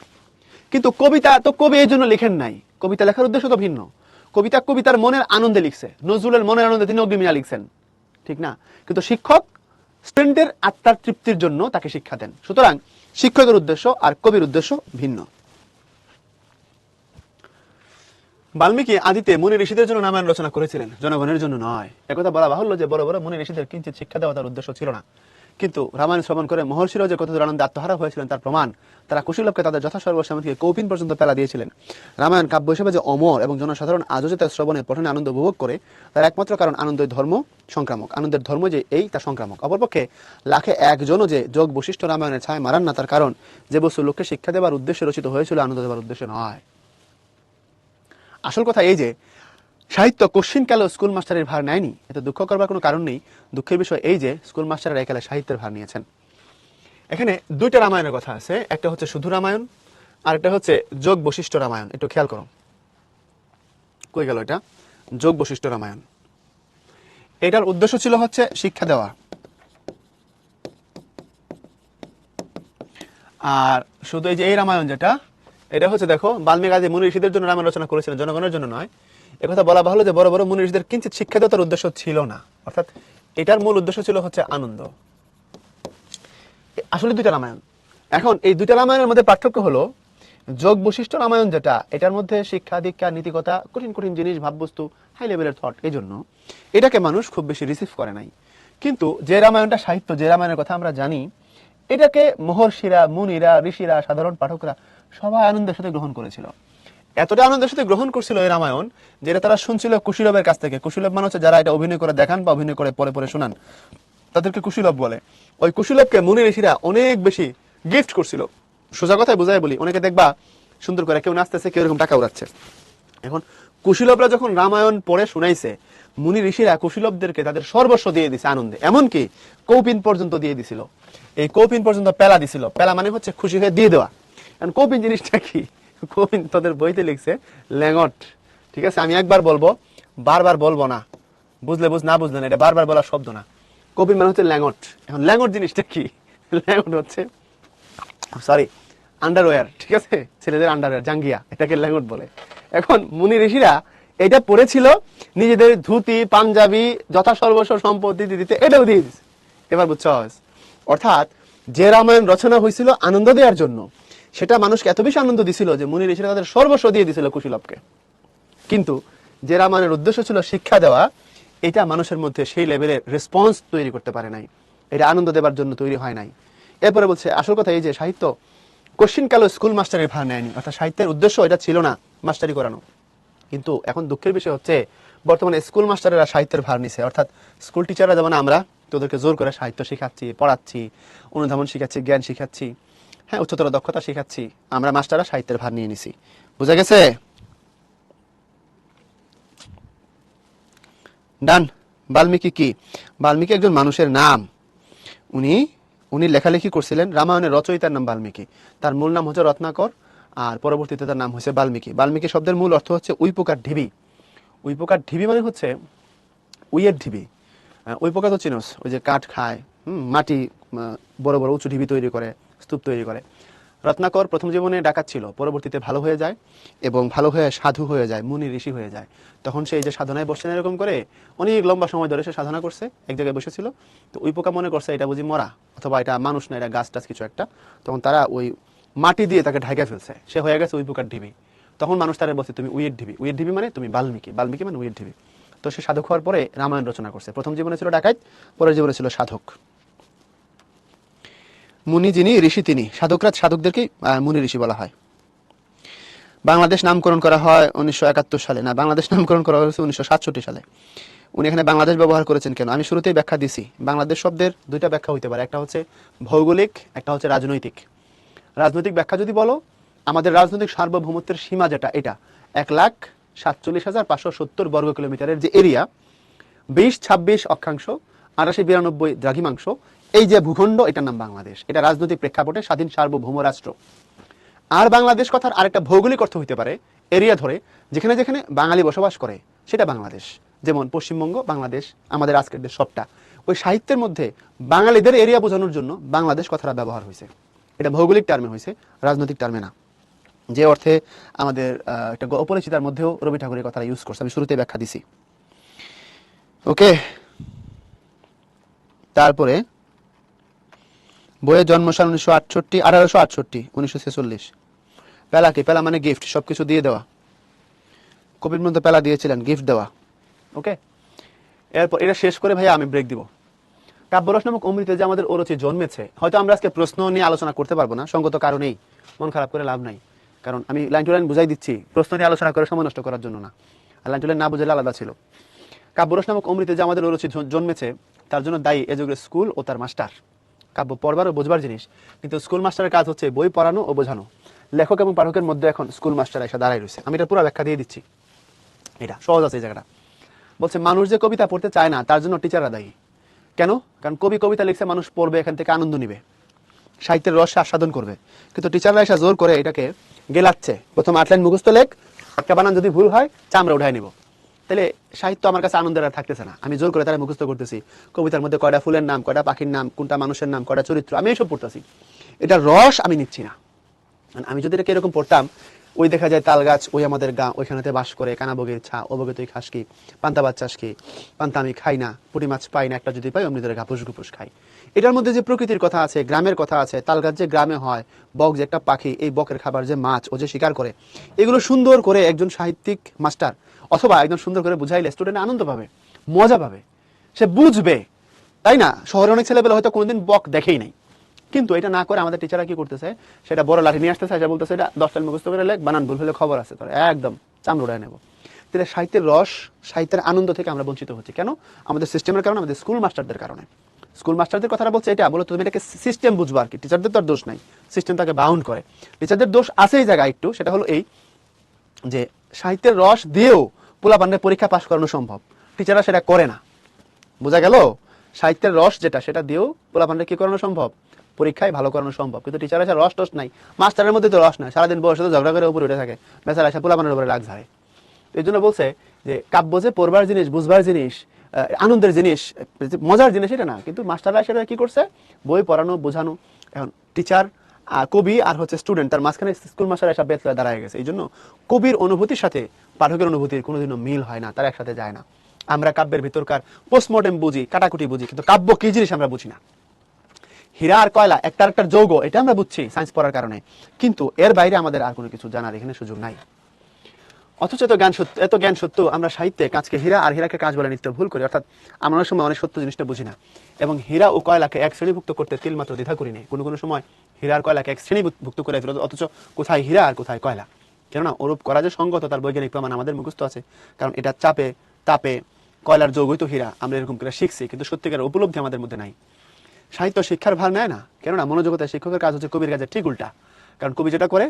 কিন্তু কবিতা তো কবি এই জন্য লিখেন নাই, কবিতা লেখার উদ্দেশ্য তো ভিন্ন। কবিতার মনের আনন্দে লিখছে, নজরুলের মনের আনন্দে তিনি অগ্নিমিয়া লিখছেন, ঠিক না? কিন্তু শিক্ষক স্টুডেন্টের আত্মার তৃপ্তির জন্য তাকে শিক্ষা দেন। সুতরাং শিক্ষকের উদ্দেশ্য আর কবির উদ্দেশ্য ভিন্ন। বাল্মীকি আদিতে মুনি ঋষিদের জন্য রামায়ণ রচনা করেছিলেন, জনগণের জন্য নয়। একথা বলা বাহুল্য যে বড় বড় মুনি ঋষিদের কিঞ্চিত শিক্ষা দেওয়া তার উদ্দেশ্য ছিল না। কিন্তু রামায়ণ শ্রবণ করে মহর্ষিরাও যে কতদূর আনন্দে আত্মহারা হয়েছিলেন তার প্রমাণ, তারা কুশীলবকে তাদের যথাসর্বস্বামীকে কৌপিন পর্যন্ত পেলা দিয়েছিলেন। রামায়ণ কাব্য হিসেবে যে অমর এবং জনসাধারণ আজও যে তার শ্রবণে পঠনে আনন্দ উপভোগ করে, তার একমাত্র কারণ আনন্দের ধর্ম সংক্রামক, আনন্দের ধর্ম যে এই তা সংক্রামক। অপরপক্ষে লাখে একজনও যে যোগ বৈশিষ্ট্য রামায়ণের ছায় মারান না, তার কারণ যে বস্তু লোককে শিক্ষা দেবার উদ্দেশ্যে রচিত হয়েছিল আনন্দ দেবার উদ্দেশ্যে নয়। আসল কথা এই যে সাহিত্য কোশ্চিন কালেও স্কুল মাস্টারের ভার নেয়নি, এতে দুঃখ করবার কোনো কারণ নেই। দুঃখের বিষয় এই যে স্কুল মাস্টাররা একালে সাহিত্যের ভার নিয়েছেন। এখানে দুইটা রামায়ণের কথা আছে, একটা হচ্ছে শুধু রামায়ণ আর একটা হচ্ছে যোগ বৈশিষ্ট্য রামায়ণ। একটু খেয়াল করো, কই গেল এটা? যোগ বৈশিষ্ট্য রামায়ণ, এটার উদ্দেশ্য ছিল হচ্ছে শিক্ষা দেওয়া। আর শুধু এই যে এই রামায়ণ যেটা, এটা হচ্ছে দেখো বাল্মীকি আদি মুনি ঋষিদের জন্য রামায়ণ রচনা করেছিলেন, জনগণের জন্য নয়। একথা বলা ভালো যে বড় বড় মুনি ঋষিদের কিঞ্চিত শিক্ষা দেওয়ার উদ্দেশ্য ছিল না, অর্থাৎ এটার মূল উদ্দেশ্য ছিল হচ্ছে আনন্দ। আসলে দুইটা রামায়ণ। এখন এই দুইটা রামায়ণের মধ্যে পার্থক্য হলো যোগ বৈশিষ্ট্য রামায়ণ যেটা, এটার মধ্যে শিক্ষা দীক্ষা নীতিকথা কঠিন কঠিন জিনিস ভাববস্তু হাই লেভেলের থট, এই জন্য এটাকে মানুষ খুব বেশি রিসিভ করে নাই। কিন্তু যে রামায়ণটা সাহিত্য, যে রামায়ণের কথা আমরা জানি, এটাকে মহর্ষিরা মুনিরা ঋষিরা সাধারণ পাঠকরা সবাই আনন্দের সাথে গ্রহণ করেছিল। এতটা আনন্দের সাথে গ্রহণ করছিল এই রামায়ণ, যেটা তারা শুনছিল কুশীলবের কাছ থেকে। কুশীলব মানে হচ্ছে যারা এটা অভিনয় করে দেখান বা অভিনয় করে পরে পরে শোনান, তাদেরকে কুশীলব বলে। ওই কুশীলবকে মুনি ঋষিরা অনেক বেশি গিফট করছিল। সোজা কথায় বোঝায় বলি, অনেকে দেখবা সুন্দর করে কেউ নাচতেছে, কেউ এরকম টাকা উড়াচ্ছে। এখন কুশীলবরা যখন রামায়ণ পড়ে শুনাইছে, মুনি ঋষিরা কুশীলবদেরকে তাদের সর্বস্ব দিয়ে দিছে আনন্দে, এমনকি কৌপিন পর্যন্ত দিয়ে দিছিল। এই কৌপিন পর্যন্ত পেলা দিছিল। পেলা মানে হচ্ছে খুশি হয়ে দিয়ে দেওয়া। কারণ কৌপিন জিনিসটা কি? কৌপিন তাদের বইতে লিখছে ল্যাঙট, ঠিক আছে? আমি একবার বলবো, বারবার বলবো না, বুঝলে বুঝ, না বুঝলে না, এটা বারবার বলার শব্দ না। কৌপিন মানে হচ্ছে ল্যাঙট। এখন ল্যাঙট জিনিসটা কি? ল্যাঙট হচ্ছে সরি আন্ডারওয়্যার, ঠিক আছে? ছেলেদের আন্ডারওয়্যার, জাঙ্গিয়া, এটাকে ল্যাঙট বলে। এখন মুনি ঋষিরা এটা পড়েছিল, নিজেদের ধুতি পাঞ্জাবি যথাসর্বস্ব সম্পত্তি দিতে এটাও দিয়ে দিচ্ছে। এবার বুঝছো? অর্থাৎ যে রামায়ণ রচনা হয়েছিল আনন্দ দেওয়ার জন্য, সেটা মানুষকে এত বেশি আনন্দ দিছিল যে মুনি ঋষিরা তাদের সর্বস্ব দিয়ে দিছিল কুশীলবকে। কিন্তু যে রামায়ণের উদ্দেশ্য ছিল শিক্ষা দেওয়া, এটা মানুষের মধ্যে সেই লেভেলের রেসপন্স তৈরি করতে পারে নাই, এটা আনন্দ দেবার জন্য তৈরি হয় নাই। এরপরে বলছে আসল কথা এই যে সাহিত্য কোশ্চিনকালে স্কুল মাস্টারের ভার নেয়নি, অর্থাৎ সাহিত্যের উদ্দেশ্য এটা ছিল না মাস্টারি করানো। কিন্তু এখন দুঃখের বিষয় হচ্ছে বর্তমানে স্কুল মাস্টারেরা সাহিত্যের ভার নিছে, অর্থাৎ স্কুল টিচাররা যেমন আমরা তোদেরকে জোর করে সাহিত্য শেখাচ্ছি, পড়াচ্ছি, অনুধাবন শিখাচ্ছি, জ্ঞান শিখাচ্ছি, হ্যাঁ উচ্চতর দক্ষতা শিখাচ্ছি, আমরা মাস্টাররা সাহিত্যের ভার নিয়ে নিছি। বুঝা গেছে? ডান। বাল্মীকি কি? বাল্মীকি একজন মানুষের নাম। উনি উনি লেখালেখি করছিলেন, রামায়ণের রচয়িতার নাম বাল্মীকি, তার মূল নাম হচ্ছে রত্নাকর, আর পরবর্তীতে তার নাম হয়েছে বাল্মীকি। বাল্মীকি শব্দের মূল অর্থ হচ্ছে উই পোকার ঢিবি। উই পোকার ঢিবি মানে হচ্ছে উইয়ের ঢিবি। উই পোকা তো চিনোস, ওই যে কাঠ খায়, মাটি বড় বড় উঁচু ঢিবি তৈরি করে, স্তূপ তৈরি করে। রত্নাকর প্রথম জীবনে ডাকাত ছিল, পরবর্তীতে ভালো হয়ে যায় এবং ভালো হয়ে সাধু হয়ে যায়, মুনি ঋষি হয়ে যায়। তখন সে এই যে সাধনায় বসছেন এরকম করে অনেক লম্বা সময় ধরে সে সাধনা করছে, এক জায়গায় বসেছিল। তো ওই পোকা মনে করছে এটা বুঝি মরা, অথবা এটা মানুষ না, এটা গাছ টাছ কিছু একটা। তখন তারা ওই মাটি দিয়ে তাকে ঢাকা ফেলছে, সে হয়ে গেছে উই পোকার ঢিবি। তখন মানুষ তারা বলছে তুমি উইয়ের ঢিবি। উইয়ের ঢিবি মানে তুমি বাল্মীকি, বাল্মীকি মানে উইয়ের ঢিবি। তো সে সাধক হওয়ার পরে রামায়ণ রচনা করছে। প্রথম জীবনে ছিল ডাকাত, পরের জীবনে ছিল সাধক। মুনি যিনি, ঋষি তিনি। সাধকরা সাধকদেরকেই মুনি ঋষি বলা হয়। বাংলাদেশ নামকরণ করা হয় 1971 সালে, না বাংলাদেশ নামকরণ করা হয়েছে 1967 সালে। উনি এখানে বাংলাদেশ ব্যবহার করেছেন কেন? আমি শুরুতেই ব্যাখ্যা দিছি, বাংলাদেশ শব্দের দুইটা ব্যাখ্যা হইতে পারে, একটা হচ্ছে ভৌগোলিক, একটা হচ্ছে রাজনৈতিক। রাজনৈতিক ব্যাখ্যা যদি বলো, আমাদের রাজনৈতিক সার্বভৌমত্বের সীমা যেটা, এটা 1,47,570 বর্গ কিলোমিটারের যে এরিয়া, 20-26 অক্ষাংশ, 88-92 দ্রাঘিমাংশ, এই যে ভূখণ্ড, এটার নাম বাংলাদেশ। এটা রাজনৈতিক প্রেক্ষাপটে স্বাধীন সার্বভৌম রাষ্ট্র। আর বাংলাদেশ কথার আরেকটা ভৌগোলিক অর্থ হইতে পারে এরিয়া ধরে, যেখানে যেখানে বাঙালি বসবাস করে সেটা বাংলাদেশ। যেমন পশ্চিমবঙ্গ, বাংলাদেশ, আমাদের আজকের দেশ, সবটা। ওই সাহিত্যের মধ্যে বাঙালিদের এরিয়া বোঝানোর জন্য বাংলাদেশ কথাটা ব্যবহার হয়েছে। এটা ভৌগোলিক টার্মে হয়েছে, রাজনৈতিক টার্মে না। যে অর্থে আমাদের একটা অপরিচিতার মধ্যেও রবি ঠাকুরের কথাটা ইউজ করছে, আমি শুরুতে ব্যাখ্যা দিছি। ওকে, তারপরে বইয়ের জন্মসাল 1868, 1946। পেলা কি? পেলা মানে গিফট, সবকিছু দিয়ে দেওয়া। কবির মধ্যে পেলা দিয়েছিলেন, গিফট দেওয়া। ওকে, এরপর এটা শেষ করে ভাইয়া আমি ব্রেক দিব। কাব্যরস নামক অমৃতে যে আমাদের অরুচি জন্মেছে, হয়তো আমরা আজকে প্রশ্ন নিয়ে আলোচনা করতে পারবো না, সঙ্গত কারণেই, মন খারাপ করে লাভ নাই। কারণ আমি লাইন টু লাইন বুঝাই দিচ্ছি, প্রশ্ন নিয়ে আলোচনা করে সময় নষ্ট করার জন্য না। আর লাইন টু লাইন না বুঝলে আলাদা ছিল। কাব্যরস নামক অমৃতে যে আমাদের অরুচি জন্মেছে, তার জন্য দায়ী এ যুগের স্কুল ও তার মাস্টার। কাব্য পড়বার ও বোঝবার জিনিস, কিন্তু স্কুল মাস্টারের কাজ হচ্ছে বই পড়ানো ও বোঝানো। লেখক এবং পাঠকের মধ্যে এখন স্কুল মাস্টার এসে দাঁড়াই রয়েছে। আমি এটা পুরো ব্যাখ্যা দিয়ে দিচ্ছি, এটা সহজ আছে এই জায়গাটা। বলছে মানুষ যে কবিতা পড়তে চায় না, তার জন্য টিচাররা দায়ী। কেন? কারণ কবি কবিতা লিখছে, মানুষ পড়বে, এখান থেকে আনন্দ নিবে, সাহিত্যের রস আস্বাদন করবে। কিন্তু টিচাররা এসে জোর করে এটাকে গেলাচ্ছে। প্রথম 8 লাইন মুখস্থ লেখ, একটা বানান যদি ভুল হয় চামড়া উঠাই নিব। তাহলে সাহিত্য আমার কাছে আনন্দের আর থাকতেছে না। আমি জোর করে তারা মুখস্থ করতেছি, কবিতার মধ্যে কয়টা ফুলের নাম, কয়টা পাখির নাম, কোনটা মানুষের নাম, কয়টা চরিত্র, আমি এইসব পড়তেছি। এটা রস আমি নিচ্ছি না। আমি যদি এটাকে এরকম পড়তাম, ওই দেখা যায় তাল গাছ, ওই আমাদের গা, ওইখানেতে বাস করে, কানাবগের ছা, ওবগে তুই খাস কি, পান্তা বাদ চাস কি, পান্তা আমি খাই না, পুঁটি মাছ পাই না, একটা যদি পাই অমনি ধরে ঘাপুস ঘুপুস খাই। এটার মধ্যে যে প্রকৃতির কথা আছে, গ্রামের কথা আছে, তাল গাছ যে গ্রামে হয়, বক যে একটা পাখি, এই বকের খাবার যে মাছ, ও যে শিকার করে, এগুলো সুন্দর করে একজন সাহিত্যিক মাস্টার অথবা একজন সুন্দর করে বুঝাইলে স্টুডেন্ট আনন্দ পাবে, মজা পাবে, সে বুঝবে, তাই না? শহরে অনেক ছেলেবেলা হয়তো কোনোদিন বক দেখেই নাই, কিন্তু এটা না করে আমাদের টিচাররা কি করতেছে, সেটা বড় লাঠি নিয়ে আসতেছে, সেটা বলতেছে এটা 10 লাইন মুখস্থ করে লেখ, বানান ভুল হলে খবর আছে তোর, একদম চামড়া উড়ায় নেব। তাহলে সাহিত্যের রস, সাহিত্যের আনন্দ থেকে আমরা বঞ্চিত হচ্ছি কেন? আমাদের সিস্টেমের কারণে, আমাদের স্কুল মাস্টারদের কারণে। স্কুল মাস্টারদের কথাটা বলছে এটা, বলো তুমি এটাকে সিস্টেম বুঝবা আর কি, টিচারদের তো আর দোষ নাই, সিস্টেম তাকে বাউন্ড করে। টিচারদের দোষ আছে এই জায়গায় একটু, সেটা হলো এই যে সাহিত্যের রস দিয়েও পোলাপানের পরীক্ষা পাশ করানো সম্ভব, টিচাররা সেটা করে না। বোঝা গেল? সাহিত্যের রস যেটা, সেটা দিয়েও পোলাপানরে কি করানো সম্ভব, পরীক্ষায় ভালো করানো সম্ভব। কিন্তু টিচার এসে রস টস নাই, মাস্টারের মধ্যে তো রস নাই, সারাদিন বসে তো ঝগড়া করে উপরে উঠে থাকে, বেচারা এসে পোলাপানের উপরে লাগ ঝাড়ে। এই জন্য বলছে যে কাব্য যে পড়বার জিনিস, বুঝবার জিনিস, আনন্দের জিনিস, মজার জিনিস, এটা না। কিন্তু মাস্টাররা সেটা কি করছে, বই পড়ানো, বোঝানো। এখন টিচার, কবি আর হচ্ছে স্টুডেন্ট, তার মাঝখানে স্কুল মাস্টার এসে বেতলা দাঁড়ায় গেছে। এই জন্য কবির অনুভূতির সাথে পাঠকের অনুভূতির কোনোদিনও মিল হয় না, তারা একসাথে যায় না। আমরা কাব্যের ভিতরকার পোস্টমর্টেম বুঝি, কাটাকুটি বুঝি, কিন্তু কাব্য কি জিনিস আমরা বুঝি না। হীরা আর কয়লা একটা আরেকটার যৌগ, এটা আমরা বুঝছি সায়েন্স পড়ার কারণে, কিন্তু এর বাইরে আমাদের আর কোনো কিছু জানার এখানে সুযোগ নাই। অথচ এত জ্ঞান সত্য আমরা সাহিত্যে কাঁচকে হীরা আর হীরাকে কাঁচ বলে নিত্য ভুল করি, অর্থাৎ আমরা অনেক সময় অনেক সত্য জিনিসটা বুঝি না। এবং হীরা ও কয়লাকে এক শ্রেণীভুক্ত করতে তিলমাত্র দ্বিধা করি নেই। কোনো কোনো সময় হীরা আর কয়লাকে এক শ্রেণীভুক্ত করে ফেলে, অথচ কোথায় হীরা আর কোথায় কয়লা। কেননা ওরূপ করা যে সঙ্গত তার বৈজ্ঞানিক প্রমাণ আমাদের মুখস্থ আছে, কারণ এটা চাপে তাপে কয়লার যৌগই তো হীরা, আমরা এরকম করে শিখছি, কিন্তু সত্যিকার উপলব্ধি আমাদের মধ্যে নাই। সাহিত্য শিক্ষার ভার নেয় না, কেননা মনোজগতায় শিক্ষকের কাজ হচ্ছে কবির কাজের ঠিক উল্টা। কারণ কবি যেটা করে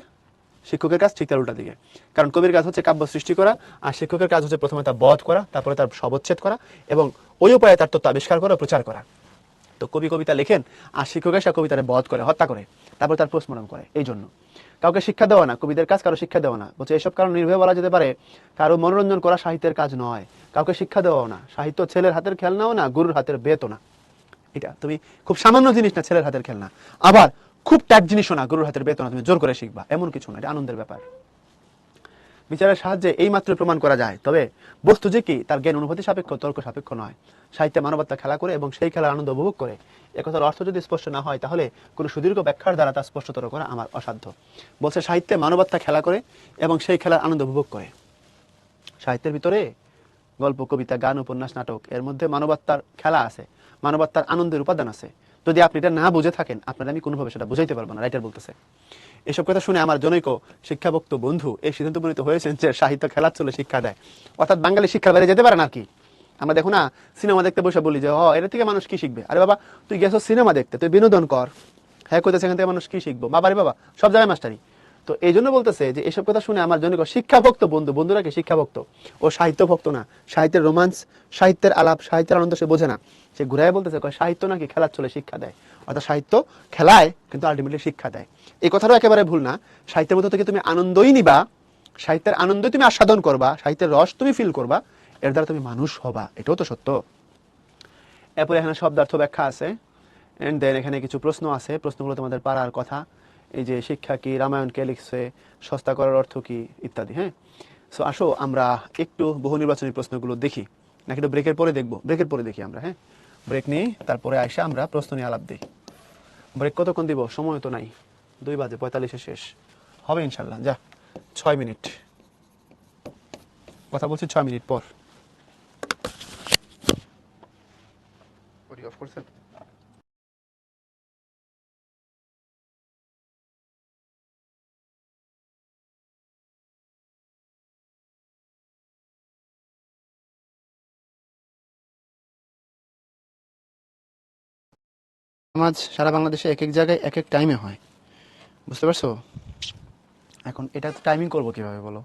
শিক্ষকের কাজ ঠিক তার উল্টা দিকে। কারণ কবির কাজ হচ্ছে কাব্য সৃষ্টি করা, আর শিক্ষকের কাজ হচ্ছে প্রথমে তার বধ করা, তারপরে তার শবচ্ছেদ করা, এবং ওই উপায়ে তার তত্ত্ব আবিষ্কার করা, প্রচার করা। তো কবি কবিতা লেখেন, আর শিক্ষক এসে কবিতারে বধ করে, হত্যা করে, তারপর তার পোস্টমর্টম করে। এই জন্য কাউকে শিক্ষা দেওয়া না, কবিদের কাজ কারো শিক্ষা দেওয়া না। বলছে এসব কারণ নির্ভয়ে বলা যেতে পারে কারো মনোরঞ্জন করা সাহিত্যের কাজ নয়, কাউকে শিক্ষা দেওয়াও না। সাহিত্য ছেলের হাতের খেলনাও না, গুরুর হাতের বেতও না। এটা তুমি খুব সামান্য জিনিস না, ছেলের হাতের খেলনা, আবার খুব ট্যাগ জিনিসও না, গুরুর হাতের বেতন তুমি জোর করে শিখবা, এমন কিছু না। এটা আনন্দের ব্যাপার। বিচারের সাহায্যে এই মাত্র প্রমাণ করা যায়, তবে বস্তু যে কি তার জ্ঞান অনুভূতি সাপেক্ষ, তর্ক সাপেক্ষ নয়। সাহিত্যে মানবতা খেলা করে এবং সেই খেলার আনন্দ উপভোগ করে, একথার অর্থ যদি স্পষ্ট না হয় তাহলে কোনো সুদীর্ঘ ব্যাখ্যার দ্বারা তা স্পষ্টতর করা আমার অসাধ্য। বলছে সাহিত্যে মানবতা খেলা করে এবং সেই খেলার আনন্দ উপভোগ করে। সাহিত্যের ভিতরে গল্প, কবিতা, গান, উপন্যাস, নাটক, এর মধ্যে মানবতার খেলা আছে, মানবতার আনন্দের উপাদান আছে। যদি আপনি এটা না বুঝে থাকেন, আপনার আমি কোনোভাবে সেটা বুঝাইতে পারবো না, রাইটার বলতেছে। এসব কথা শুনে আমার জনৈক শিক্ষাভক্ত বন্ধু এই সিদ্ধান্ত উপনীত হয়েছেন যে সাহিত্য খেলার চলে শিক্ষা দেয়, অর্থাৎ বাঙালি শিক্ষার বাইরে যেতে পারে না। কি আমরা দেখো না, সিনেমা দেখতে বসে বলি যে এটা থেকে মানুষ কি শিখবে? আরে বাবা, তুই গেছো সিনেমা দেখতে, তুই বিনোদন কর। হ্যাঁ, কোথায় সেখান থেকে মানুষ কি শিখবো? বাবারে বাবা, সব জায়গায় মাস্টারি। তো এই জন্য বলতেছে যে এসব কথা শুনে আমার জনৈক শিক্ষাভক্ত বন্ধুরা কি শিক্ষাভক্ত, ও সাহিত্য ভক্ত না। সাহিত্যের রোমান্স, সাহিত্যের আলাপ, সাহিত্যের আনন্দ সে বোঝে না। সে ঘুরাই বলতেছে সাহিত্য নাকি খেলার চলে শিক্ষা দেয়, অর্থাৎ সাহিত্য খেলায় কিন্তু আলটিমেটলি শিক্ষা দেয়। এই কথাটাও একেবারে ভুল না। সাহিত্যের মধ্যে থেকে তুমি আনন্দই নিবা, সাহিত্যের আনন্দই তুমি আস্বাদন করবা, সাহিত্যের রস তুমি ফিল করবা, এর দ্বারা তুমি মানুষ হবা, এটাও তো সত্য। এরপরে এখানে শব্দার্থ ব্যাখ্যা আছে, এন্ড দেন এখানে কিছু প্রশ্ন আছে, প্রশ্নগুলো তোমাদের পারার কথা। এই যে শিক্ষা কি, রামায়ণ কে লিখছে, সস্তা করার অর্থ কি, ইত্যাদি। হ্যাঁ, সো আসো আমরা একটু বহু নির্বাচনী প্রশ্নগুলো দেখি, নাকি একটু ব্রেকের পরে দেখবো? ব্রেকের পরে দেখি আমরা। হ্যাঁ, ব্রেক নিই, তারপরে আইসা আমরা প্রশ্ন নিয়ে আলাপ দিই। ব্রেক কতক্ষণ দিব? সময় তো নাই, 2:45 শেষ হবে ইনশাল্লাহ। যা 6 মিনিট কথা বলছি, 6 মিনিট পর। অফ করছেন? নামাজ সারা বাংলাদেশে এক এক জায়গায় এক এক টাইমে হয়, বুঝতে পারছো? এখন এটা টাইমিং করবো কিভাবে বলো?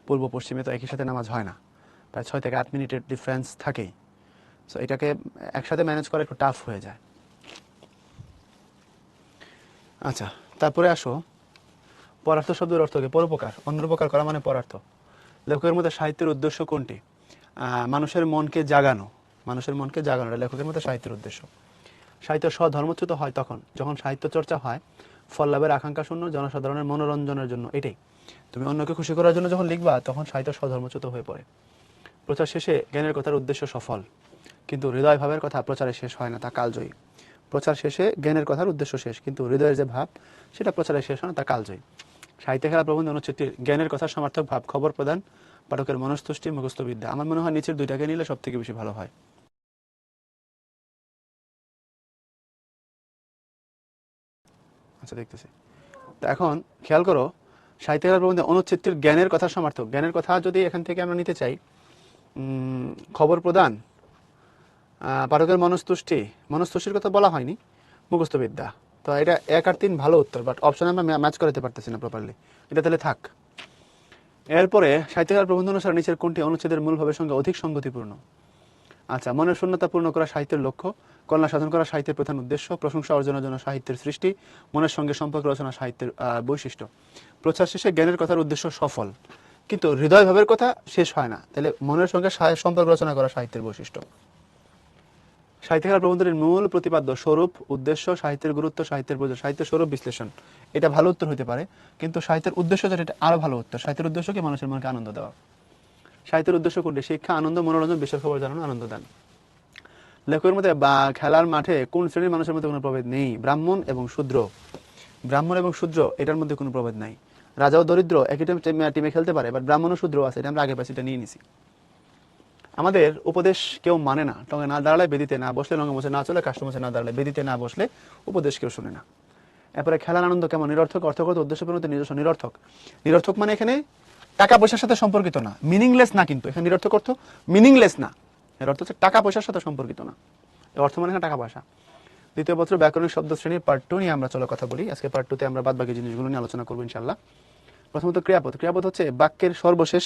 পূর্ব পশ্চিমে তো একই সাথে নামাজ হয় না, প্রায় 6 থেকে 8 মিনিটের ডিফারেন্স থাকেই। সো এটাকে একসাথে ম্যানেজ করা একটু টাফ হয়ে যায়। আচ্ছা, তারপরে আসো পরার্থ শব্দের অর্থকে পরোপকার, অন্যপ্রকার করা মানে পরার্থ। লেখকের মধ্যে সাহিত্যের উদ্দেশ্য কোনটি? মানুষের মনকে জাগানো, মানুষের মনকে জাগানো, এটা লেখকের মধ্যে সাহিত্যের উদ্দেশ্য। সাহিত্য স্বধর্মচ্যুত হয় তখন যখন সাহিত্য চর্চা হয় ফল লাভের আকাঙ্ক্ষা শূন্য, জনসাধারণের মনোরঞ্জনের জন্য। এটাই, তুমি অন্যকে খুশি করার জন্য যখন লিখবা তখন সাহিত্য স্বধর্মচ্যুত হয়ে পড়ে। প্রচার শেষে জ্ঞানের কথার উদ্দেশ্য সফল, কিন্তু হৃদয় ভাবের কথা প্রচারে শেষ হয় না, তা কালজয়ী। প্রচার শেষে জ্ঞানের কথার উদ্দেশ্য শেষ, কিন্তু হৃদয়ের যে ভাব সেটা প্রচারে শেষ হয় না, তা কালজয়ী। সাহিত্য খেলা প্রবন্ধ অনুচ্ছেদটির জ্ঞানের কথার সমার্থক ভাব, খবর প্রদান, পাঠকের মনস্তুষ্টি, মুখস্থ বিদ্যা। আমার মনে হয় নিচের দুইটাকে নিলে সব থেকে বেশি ভালো হয়। আচ্ছা, দেখতেছি। তো এখন খেয়াল করো, সাহিত্য খেলার প্রবন্ধে অনুচ্ছেদটির জ্ঞানের কথা সমার্থক, জ্ঞানের কথা যদি এখান থেকে আমরা নিতে চাই, খবর প্রদান, পাঠকের মনস্তুষ্টি, মনস্তুষ্টির কথা বলা হয়নি, মুখস্থ বিদ্যা। তো এটা 1 আর 3 ভালো উত্তর, বাট অপশনে আমরা ম্যাচ করাতে পারতেছি না প্রপারলি, এটা তাহলে থাক। এরপরে সাহিত্যকার প্রবন্ধ অনুসারে নিচের কোনটি অনুচ্ছেদের মূল ভাবের সঙ্গে অধিক সঙ্গতিপূর্ণ? আচ্ছা, মনের শূন্যতা পূর্ণ করা সাহিত্যের লক্ষ্য, কল্যাণ সাধন করা সাহিত্যের প্রধান উদ্দেশ্য, প্রশংসা অর্জনের জন্য সাহিত্যের সৃষ্টি, মনের সঙ্গে সম্পর্ক রচনা সাহিত্যের বৈশিষ্ট্য। প্রচার শেষে জ্ঞানের কথার উদ্দেশ্য সফল, কিন্তু হৃদয় ভাবের কথা শেষ হয় না, তাহলে মনের সঙ্গে সম্পর্ক রচনা করা সাহিত্যের বৈশিষ্ট্য। সাহিত্যকার প্রবন্ধের মূল প্রতিপাদ্য স্বরূপ, উদ্দেশ্য, সাহিত্যের গুরুত্ব, সাহিত্যের প্রয়োজন, সাহিত্যের স্বরূপ বিশ্লেষণ। এটা ভালো উত্তর হতে পারে, কিন্তু সাহিত্যের উদ্দেশ্য যেটা, এটা আরো ভালো উত্তর। সাহিত্যের উদ্দেশ্য কি? মানুষের মনকে আনন্দ দেওয়া। সাহিত্যের উদ্দেশ্য কোনটি? শিক্ষা, আনন্দ, মনোরঞ্জন, বিশ্বের খবর জানানো, আনন্দ দান। লেখকের মধ্যে বা খেলার মাঠে কোন শ্রেণীর মানুষের মধ্যে কোনো প্রভেদ নেই? ব্রাহ্মণ এবং শূদ্র, ব্রাহ্মণ এবং শূদ্র এটার মধ্যে কোনো প্রভেদ নাই। রাজা ও দরিদ্র একই টিমে খেলতে পারে, বাট ব্রাহ্মণ ও শূদ্র আছে, এটা আমরা আগে পাশে এটা নিয়ে নিছি। আমাদের উপদেশ কেউ মানে না, টঙ্গে না দাঁড়ালে বেদিতে না বসলে, রঙে মোছে না চলে, কাস্টমাসে না দাঁড়ালে বেদিতে না বসলে উপদেশ কেউ শুনে না। এরপরে খেলার আনন্দ কেমন? নিরর্থক, অর্থগত, উদ্দেশ্য পরিণত, নিজস্ব। নিরর্থক, নিরর্থক মানে এখানে টাকা পয়সার সাথে সম্পর্কিত না, মিনিংলেস না, কিন্তু এখানে নিরর্থক অর্থ মিনিংলেস না, এর অর্থ হচ্ছে টাকা পয়সার সাথে সম্পর্কিত না, এর অর্থ মানে এখানে টাকা পয়সা। দ্বিতীয় পত্র ব্যাকরণিক শব্দ শ্রেণীর পার্ট 2 নিয়ে আমরা চলো কথা বলি। আজকে পার্ট 2 তে আমরা বাদ বাকি জিনিসগুলো নিয়ে আলোচনা করবো ইনশাআল্লাহ। প্রথমত ক্রিয়াপদ। ক্রিয়াপদ হচ্ছে বাক্যের সর্বশেষ